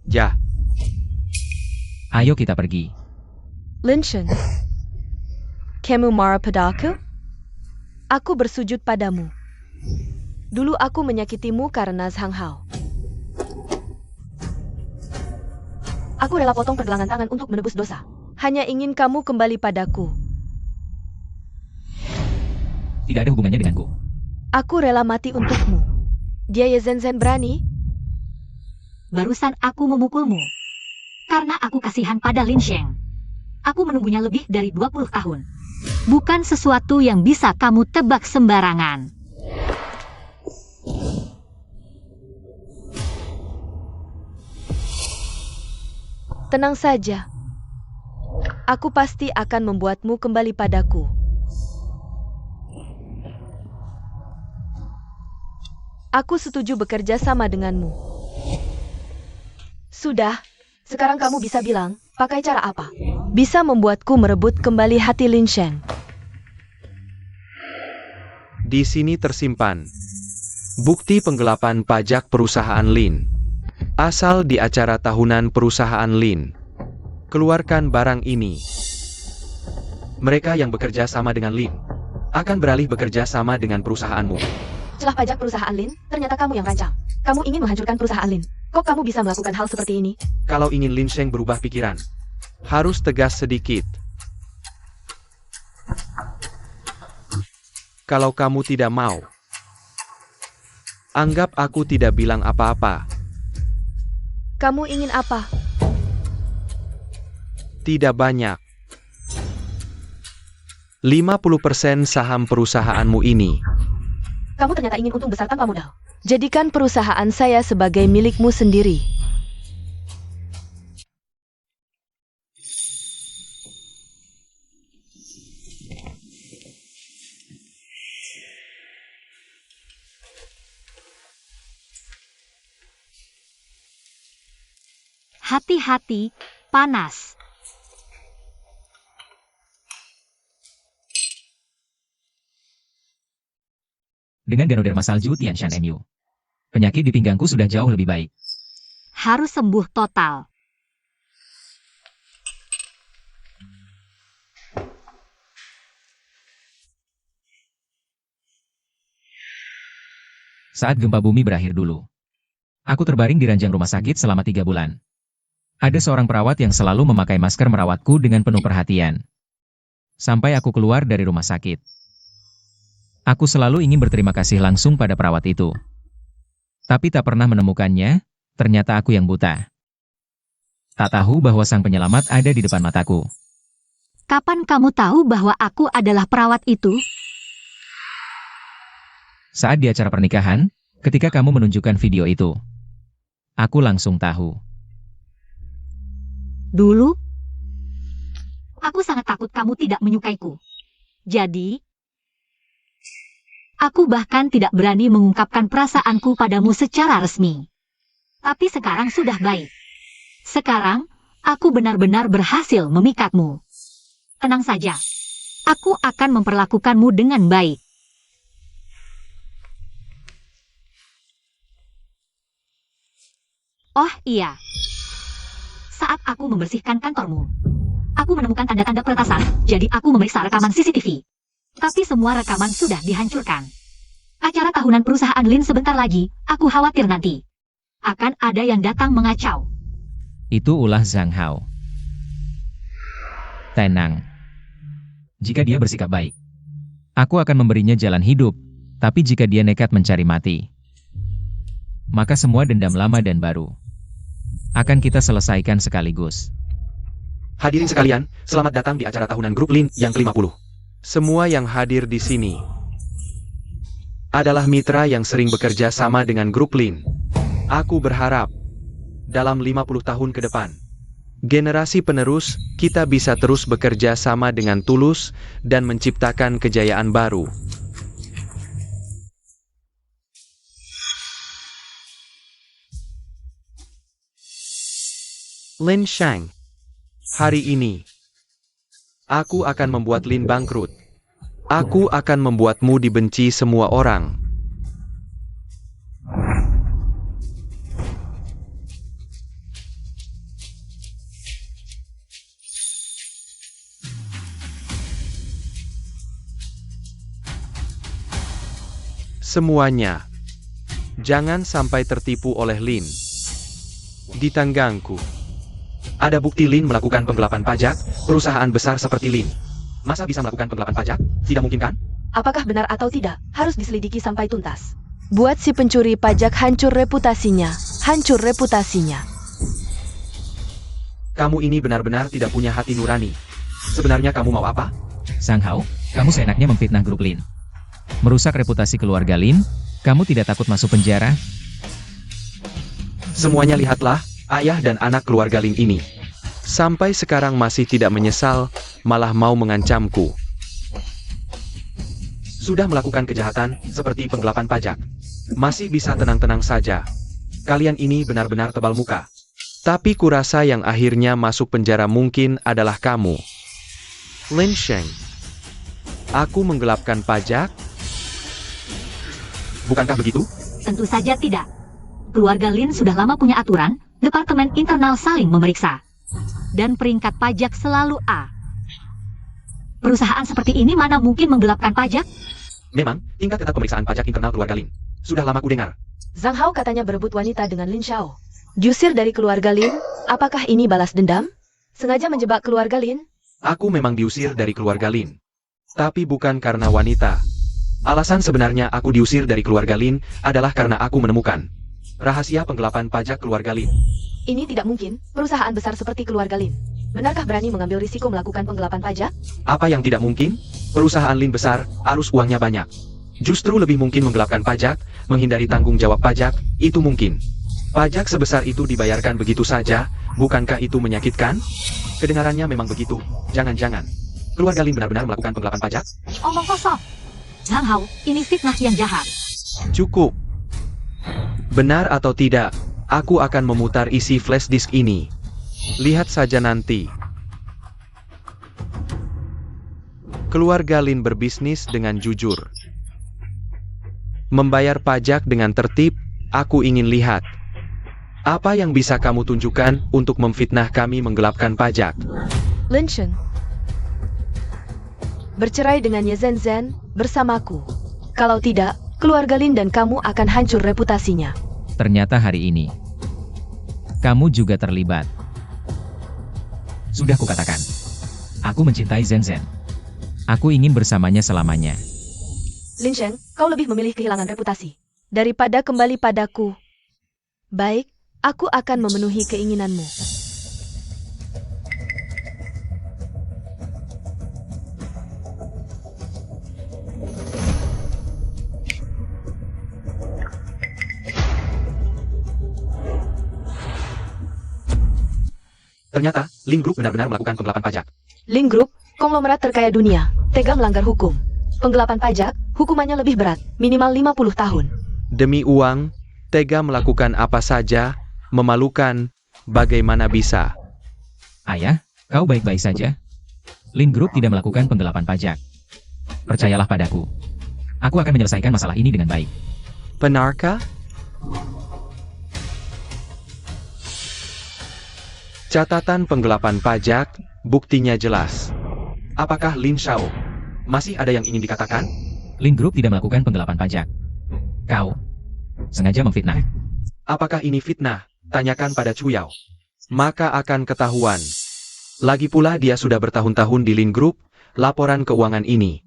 Ya. Ayo kita pergi. Lin Sheng. Kamu marah padaku? Aku bersujud padamu. Dulu aku menyakitimu karena Zhang Hao. Aku rela potong pergelangan tangan untuk menebus dosa. Hanya ingin kamu kembali padaku. Tidak ada hubungannya denganku. Aku rela mati untukmu. Dia Ye Zhen berani? Barusan aku memukulmu. Karena aku kasihan pada Lin Sheng. Aku menunggunya lebih dari 20 tahun. Bukan sesuatu yang bisa kamu tebak sembarangan. Tenang saja. Aku pasti akan membuatmu kembali padaku. Aku setuju bekerja sama denganmu. Sudah, sekarang kamu bisa bilang, pakai cara apa? Bisa membuatku merebut kembali hati Lin Sheng. Di sini tersimpan bukti penggelapan pajak perusahaan Lin. Asal di acara tahunan perusahaan Lin. Keluarkan barang ini. Mereka yang bekerja sama dengan Lin akan beralih bekerja sama dengan perusahaanmu. Celah pajak perusahaan Lin, ternyata kamu yang rancang. Kamu ingin menghancurkan perusahaan Lin. Kok kamu bisa melakukan hal seperti ini? Kalau ingin Lin Sheng berubah pikiran, harus tegas sedikit. Kalau kamu tidak mau, anggap aku tidak bilang apa-apa. Kamu ingin apa? Tidak banyak. 50% saham perusahaanmu ini. Kamu ternyata ingin untung besar tanpa modal. Jadikan perusahaan saya sebagai milikmu sendiri. Hati-hati, panas. Dengan Ganoderma salju Tianshan MU. Penyakit di pinggangku sudah jauh lebih baik. Harus sembuh total. Saat gempa bumi berakhir dulu. Aku terbaring di ranjang rumah sakit selama 3 bulan. Ada seorang perawat yang selalu memakai masker merawatku dengan penuh perhatian. Sampai aku keluar dari rumah sakit. Aku selalu ingin berterima kasih langsung pada perawat itu. Tapi tak pernah menemukannya, ternyata aku yang buta. Tak tahu bahwa sang penyelamat ada di depan mataku. Kapan kamu tahu bahwa aku adalah perawat itu? Saat di acara pernikahan, ketika kamu menunjukkan video itu. Aku langsung tahu. Dulu, aku sangat takut kamu tidak menyukaiku. Jadi, aku bahkan tidak berani mengungkapkan perasaanku padamu secara resmi. Tapi sekarang sudah baik. Sekarang, aku benar-benar berhasil memikatmu. Tenang saja. Aku akan memperlakukanmu dengan baik. Oh iya. Saat aku membersihkan kantormu, aku menemukan tanda-tanda peretasan, jadi aku memeriksa rekaman CCTV. Tapi semua rekaman sudah dihancurkan. Acara tahunan perusahaan Lin sebentar lagi, aku khawatir nanti akan ada yang datang mengacau. Itu ulah Zhang Hao. Tenang. Jika dia bersikap baik, aku akan memberinya jalan hidup, tapi jika dia nekat mencari mati, maka semua dendam lama dan baru akan kita selesaikan sekaligus. Hadirin sekalian, selamat datang di acara tahunan grup Lin yang ke-50. Semua yang hadir di sini adalah mitra yang sering bekerja sama dengan grup Lin. Aku berharap, dalam 50 tahun ke depan, generasi penerus, kita bisa terus bekerja sama dengan tulus dan menciptakan kejayaan baru. Lin Sheng, hari ini, aku akan membuat Lin bangkrut. Aku akan membuatmu dibenci semua orang. Semuanya Jangan sampai tertipu oleh Lin. Ditanggangku. Ada bukti Lin melakukan penggelapan pajak, perusahaan besar seperti Lin. Masa bisa melakukan penggelapan pajak? Tidak mungkin kan? Apakah benar atau tidak, harus diselidiki sampai tuntas. Buat si pencuri pajak hancur reputasinya. Hancur reputasinya. Kamu ini benar-benar tidak punya hati nurani. Sebenarnya kamu mau apa? Sang Hao, kamu seenaknya memfitnah grup Lin. Merusak reputasi keluarga Lin, kamu tidak takut masuk penjara? Semuanya lihatlah, ayah dan anak keluarga Lin ini. Sampai sekarang masih tidak menyesal, malah mau mengancamku. Sudah melakukan kejahatan, seperti penggelapan pajak. Masih bisa tenang-tenang saja. Kalian ini benar-benar tebal muka. Tapi kurasa yang akhirnya masuk penjara mungkin adalah kamu. Lin Sheng. Aku menggelapkan pajak? Bukankah begitu? Tentu saja tidak. Keluarga Lin sudah lama punya aturan, departemen internal saling memeriksa. Dan peringkat pajak selalu A. Perusahaan seperti ini mana mungkin menggelapkan pajak? Memang, tingkat ketat pemeriksaan pajak internal keluarga Lin. Sudah lama ku dengar. Zhang Hao katanya berebut wanita dengan Lin Xiao. Diusir dari keluarga Lin, apakah ini balas dendam? Sengaja menjebak keluarga Lin? Aku memang diusir dari keluarga Lin. Tapi bukan karena wanita. Alasan sebenarnya aku diusir dari keluarga Lin adalah karena aku menemukan rahasia penggelapan pajak keluarga Lin. Ini tidak mungkin, perusahaan besar seperti keluarga Lin. Benarkah berani mengambil risiko melakukan penggelapan pajak? Apa yang tidak mungkin? Perusahaan Lin besar, arus uangnya banyak. Justru lebih mungkin menggelapkan pajak, menghindari tanggung jawab pajak, itu mungkin. Pajak sebesar itu dibayarkan begitu saja, bukankah itu menyakitkan? Kedengarannya memang begitu, jangan-jangan. Keluarga Lin benar-benar melakukan penggelapan pajak? Omong kosong. Zhang Hao, ini fitnah yang jahat. Cukup. Benar atau tidak, aku akan memutar isi flash disk ini. Lihat saja nanti. Keluarga Lin berbisnis dengan jujur. Membayar pajak dengan tertib, aku ingin lihat. Apa yang bisa kamu tunjukkan untuk memfitnah kami menggelapkan pajak? Lin Sheng. Bercerai dengan Ye Zhen bersamaku. Kalau tidak, keluarga Lin dan kamu akan hancur reputasinya. Ternyata hari ini, kamu juga terlibat. Sudah kukatakan, aku mencintai Zhen. Aku ingin bersamanya selamanya. Lin Sheng, kau lebih memilih kehilangan reputasi daripada kembali padaku. Baik, aku akan memenuhi keinginanmu. Ternyata, Lin Group benar-benar melakukan penggelapan pajak. Lin Group, konglomerat terkaya dunia, tega melanggar hukum. Penggelapan pajak, hukumannya lebih berat, minimal 50 tahun. Demi uang, tega melakukan apa saja, memalukan, bagaimana bisa? Ayah, kau baik-baik saja? Lin Group tidak melakukan penggelapan pajak. Percayalah padaku. Aku akan menyelesaikan masalah ini dengan baik. Benarkah? Catatan penggelapan pajak, buktinya jelas. Apakah Lin Xiao? Masih ada yang ingin dikatakan? Lin Group tidak melakukan penggelapan pajak. Kau sengaja memfitnah. Apakah ini fitnah? Tanyakan pada Chu Yao. Maka akan ketahuan. Lagi pula dia sudah bertahun-tahun di Lin Group, laporan keuangan ini.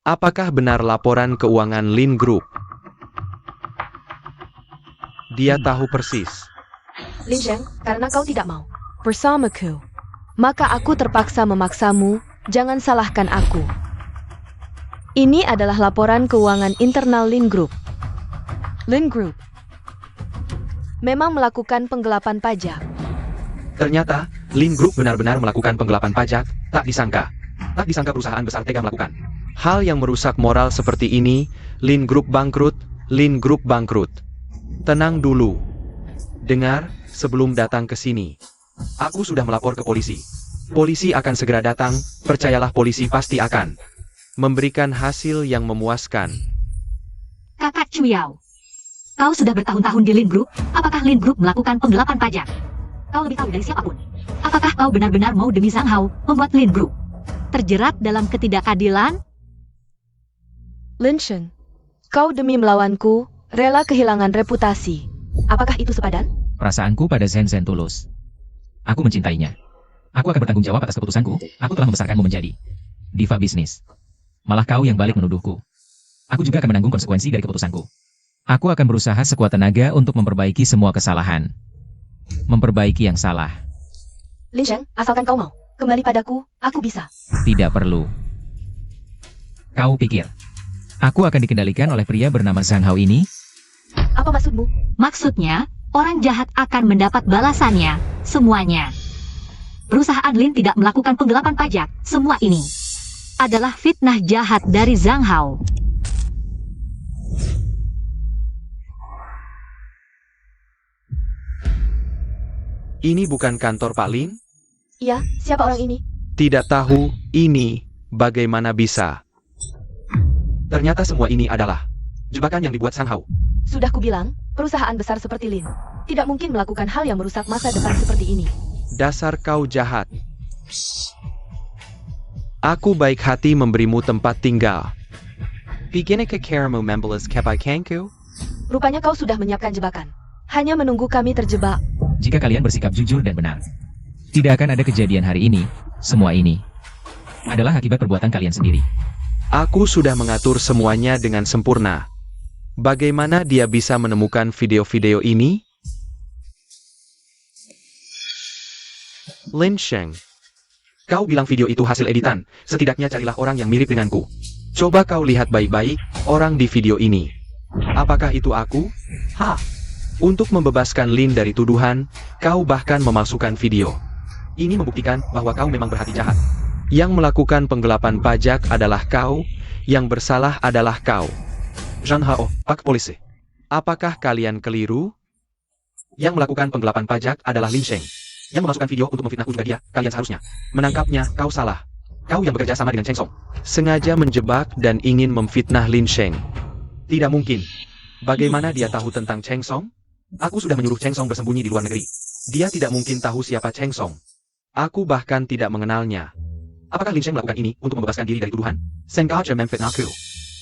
Apakah benar laporan keuangan Lin Group? Dia tahu persis. Lin Sheng, karena kau tidak mau bersamaku, maka aku terpaksa memaksamu, jangan salahkan aku. Ini adalah laporan keuangan internal Lin Group. Lin Group memang melakukan penggelapan pajak. Ternyata, Lin Group benar-benar melakukan penggelapan pajak, tak disangka. Tak disangka perusahaan besar tega melakukan hal yang merusak moral seperti ini. Lin Group bangkrut, Lin Group bangkrut. Tenang dulu. Dengar, sebelum datang ke sini. Aku sudah melapor ke polisi. Polisi akan segera datang, percayalah polisi pasti akan memberikan hasil yang memuaskan. Kakak Chu Yao, kau sudah bertahun-tahun di Lin Group, apakah Lin Group melakukan penggelapan pajak? Kau lebih tahu dari siapapun. Apakah kau benar-benar mau demi Zhang Hao membuat Lin Group terjerat dalam ketidakadilan? Lin Sheng, kau demi melawanku, Rela kehilangan reputasi. Apakah itu sepadan? Perasaanku pada Zhen Zhen tulus. Aku mencintainya. Aku akan bertanggung jawab atas keputusanku. Aku telah membesarkanmu menjadi diva bisnis. Malah kau yang balik menuduhku. Aku juga akan menanggung konsekuensi dari keputusanku. Aku akan berusaha sekuat tenaga untuk memperbaiki semua kesalahan. Memperbaiki yang salah. Lin Sheng, asalkan kau mau kembali padaku, aku bisa. Tidak perlu. Kau pikir aku akan dikendalikan oleh pria bernama Zhang Hao ini? Apa maksudmu? Maksudnya, orang jahat akan mendapat balasannya, semuanya. Perusahaan Lin tidak melakukan penggelapan pajak. Semua ini adalah fitnah jahat dari Zhang Hao. Ini bukan kantor Pak Lin? Iya, siapa orang ini? Tidak tahu ini bagaimana bisa. Ternyata semua ini adalah jebakan yang dibuat Zhang Hao. Sudah kubilang, perusahaan besar seperti Lin tidak mungkin melakukan hal yang merusak masa depan seperti ini. Dasar kau jahat. Aku baik hati memberimu tempat tinggal. Begini ke karamu membalas kepai kangku? Rupanya kau sudah menyiapkan jebakan. Hanya menunggu kami terjebak. Jika kalian bersikap jujur dan benar, tidak akan ada kejadian hari ini. Semua ini adalah akibat perbuatan kalian sendiri. Aku sudah mengatur semuanya dengan sempurna. Bagaimana dia bisa menemukan video-video ini? Lin Sheng, kau bilang video itu hasil editan. Setidaknya carilah orang yang mirip denganku. Coba kau lihat baik-baik orang di video ini. Apakah itu aku? Untuk membebaskan Lin dari tuduhan, kau bahkan memalsukan video. Ini membuktikan bahwa kau memang berhati jahat. Yang melakukan penggelapan pajak adalah kau, yang bersalah adalah kau. Zhang Hao, Pak Polisi. Apakah kalian keliru? Yang melakukan penggelapan pajak adalah Lin Sheng. Yang memasukkan video untuk memfitnahku juga dia. Kalian seharusnya menangkapnya. Kau salah. Kau yang bekerja sama dengan Cheng Song sengaja menjebak dan ingin memfitnah Lin Sheng. Tidak mungkin. Bagaimana dia tahu tentang Cheng Song? Aku sudah menyuruh Cheng Song bersembunyi di luar negeri. Dia tidak mungkin tahu siapa Cheng Song. Aku bahkan tidak mengenalnya. Apakah Lin Sheng melakukan ini untuk membebaskan diri dari tuduhan? Sengaja memfitnahku.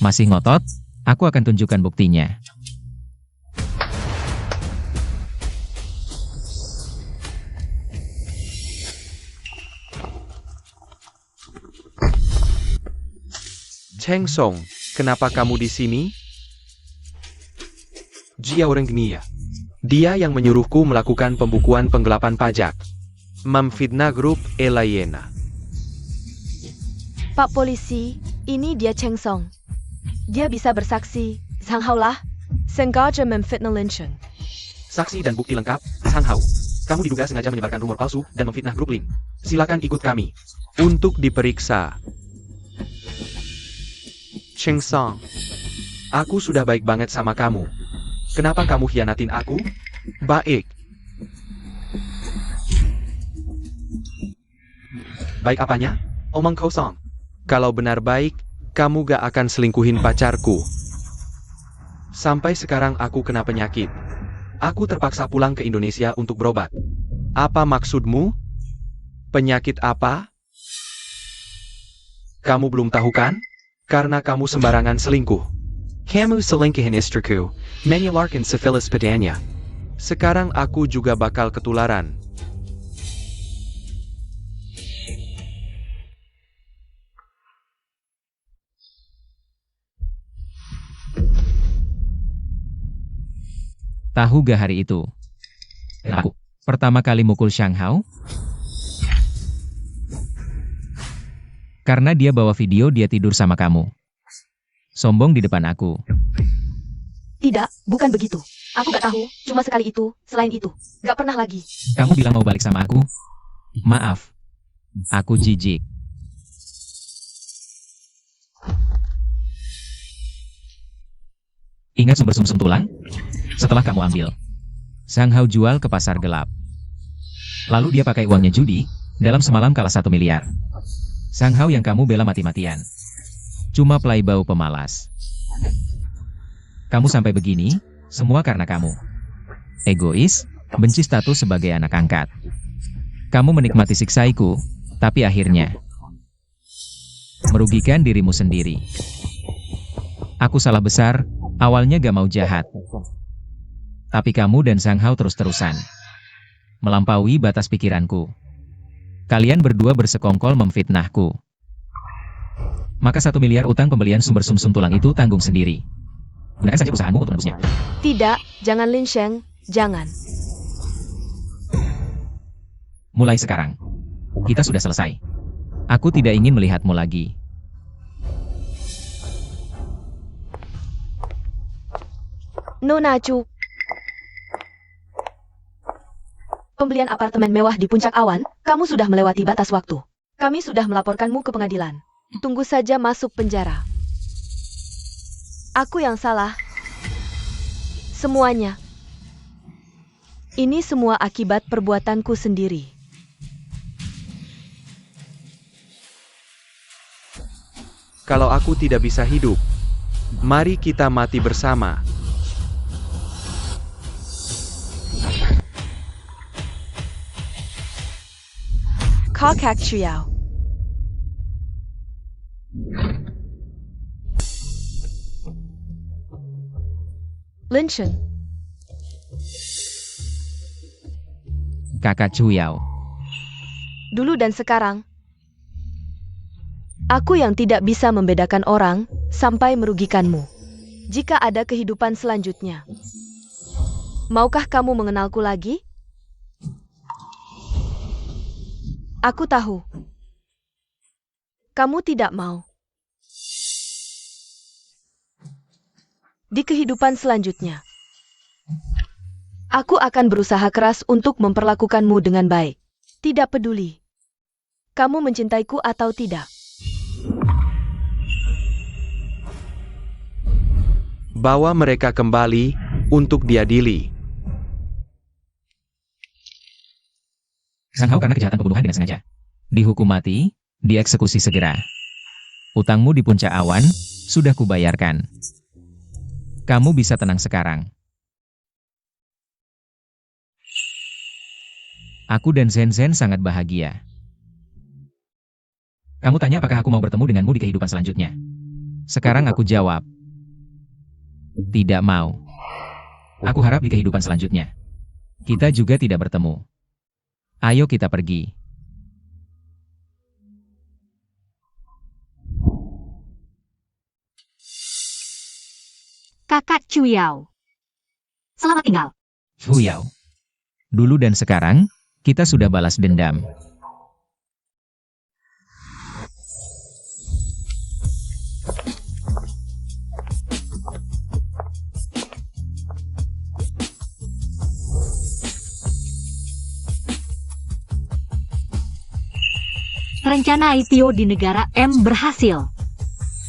Masih ngotot? Aku akan tunjukkan buktinya. Cheng Song, kenapa kamu di sini? Jia orang Gnia. Dia yang menyuruhku melakukan pembukuan penggelapan pajak. Memfitnah grup Elayena. Pak Polisi, ini dia Cheng Song. Dia bisa bersaksi. Zhang Hao lah. Sengaja memfitnah Lin Sheng. Saksi dan bukti lengkap, Zhang Hao. Kamu diduga sengaja menyebarkan rumor palsu dan memfitnah grup Lin. Silakan ikut kami untuk diperiksa. Cheng Song, aku sudah baik banget sama kamu. Kenapa kamu hianatin aku? Baik. Baik apanya? Omong kosong. Kalau benar baik, kamu gak akan selingkuhin pacarku. Sampai sekarang aku kena penyakit. Aku terpaksa pulang ke Indonesia untuk berobat. Apa maksudmu? Penyakit apa? Kamu belum tahu kan? Karena kamu sembarangan selingkuh. Kamu selingkuhin istriku, menularkan sifilis padanya. Sekarang aku juga bakal ketularan. Tahu gak hari itu? Aku pertama kali mukul Zhang Hao? Karena dia bawa video dia tidur sama kamu. Sombong di depan aku. Tidak, bukan begitu. Aku gak tahu, cuma sekali itu, selain itu, gak pernah lagi. Kamu bilang mau balik sama aku? Maaf. Aku jijik. Ingat sumber sumsum tulang? Setelah kamu ambil, Zhang Hao jual ke pasar gelap. Lalu dia pakai uangnya judi, dalam semalam kalah 1 miliar. Zhang Hao yang kamu bela mati-matian. Cuma playboy pemalas. Kamu sampai begini, semua karena kamu. Egois, benci status sebagai anak angkat. Kamu menikmati siksaiku, tapi akhirnya merugikan dirimu sendiri. Aku salah besar, Awalnya gak mau jahat. Tapi kamu dan Sang Hao terus-terusan melampaui batas pikiranku. Kalian berdua bersekongkol memfitnahku. Maka 1 miliar utang pembelian sumber sumsum tulang itu tanggung sendiri. Gunakan saja usahamu untuk menebusnya. Tidak, jangan Lin Sheng, jangan. Mulai sekarang, kita sudah selesai. Aku tidak ingin melihatmu lagi. Nona Chu. Pembelian apartemen mewah di Puncak Awan, kamu sudah melewati batas waktu. Kami sudah melaporkanmu ke pengadilan. Tunggu saja masuk penjara. Aku yang salah. Semuanya. Ini semua akibat perbuatanku sendiri. Kalau aku tidak bisa hidup, mari kita mati bersama. Kakak Chiao. Lin Sheng. Kakak Cuyao. Dulu dan sekarang. Aku yang tidak bisa membedakan orang sampai merugikanmu. Jika ada kehidupan selanjutnya, maukah kamu mengenalku lagi? Aku tahu. Kamu tidak mau. Di kehidupan selanjutnya, aku akan berusaha keras untuk memperlakukanmu dengan baik. Tidak peduli kamu mencintaiku atau tidak. Bawa mereka kembali untuk diadili. Sang Hao karena kejahatan pembunuhan dengan sengaja dihukum mati, dieksekusi segera. Utangmu di Puncak Awan sudah kubayarkan. Kamu bisa tenang sekarang. Aku dan Zhen Zhen sangat bahagia. Kamu tanya apakah aku mau bertemu denganmu di kehidupan selanjutnya. Sekarang aku jawab. Tidak mau. Aku harap di kehidupan selanjutnya kita juga tidak bertemu. Ayo kita pergi. Kakak Cuyao. Selamat tinggal. Huyao. Dulu dan sekarang, kita sudah balas dendam. Rencana IPO di negara M berhasil.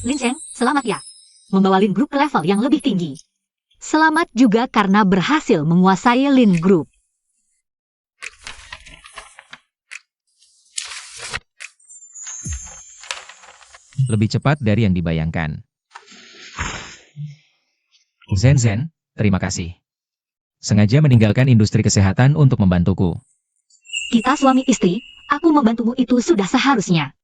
Lin Sheng, selamat ya. Membawa Lin Group ke level yang lebih tinggi. Selamat juga karena berhasil menguasai Lin Group. Lebih cepat dari yang dibayangkan. Zhen Zhen, terima kasih. Sengaja meninggalkan industri kesehatan untuk membantuku. Kita suami istri, aku membantumu itu sudah seharusnya.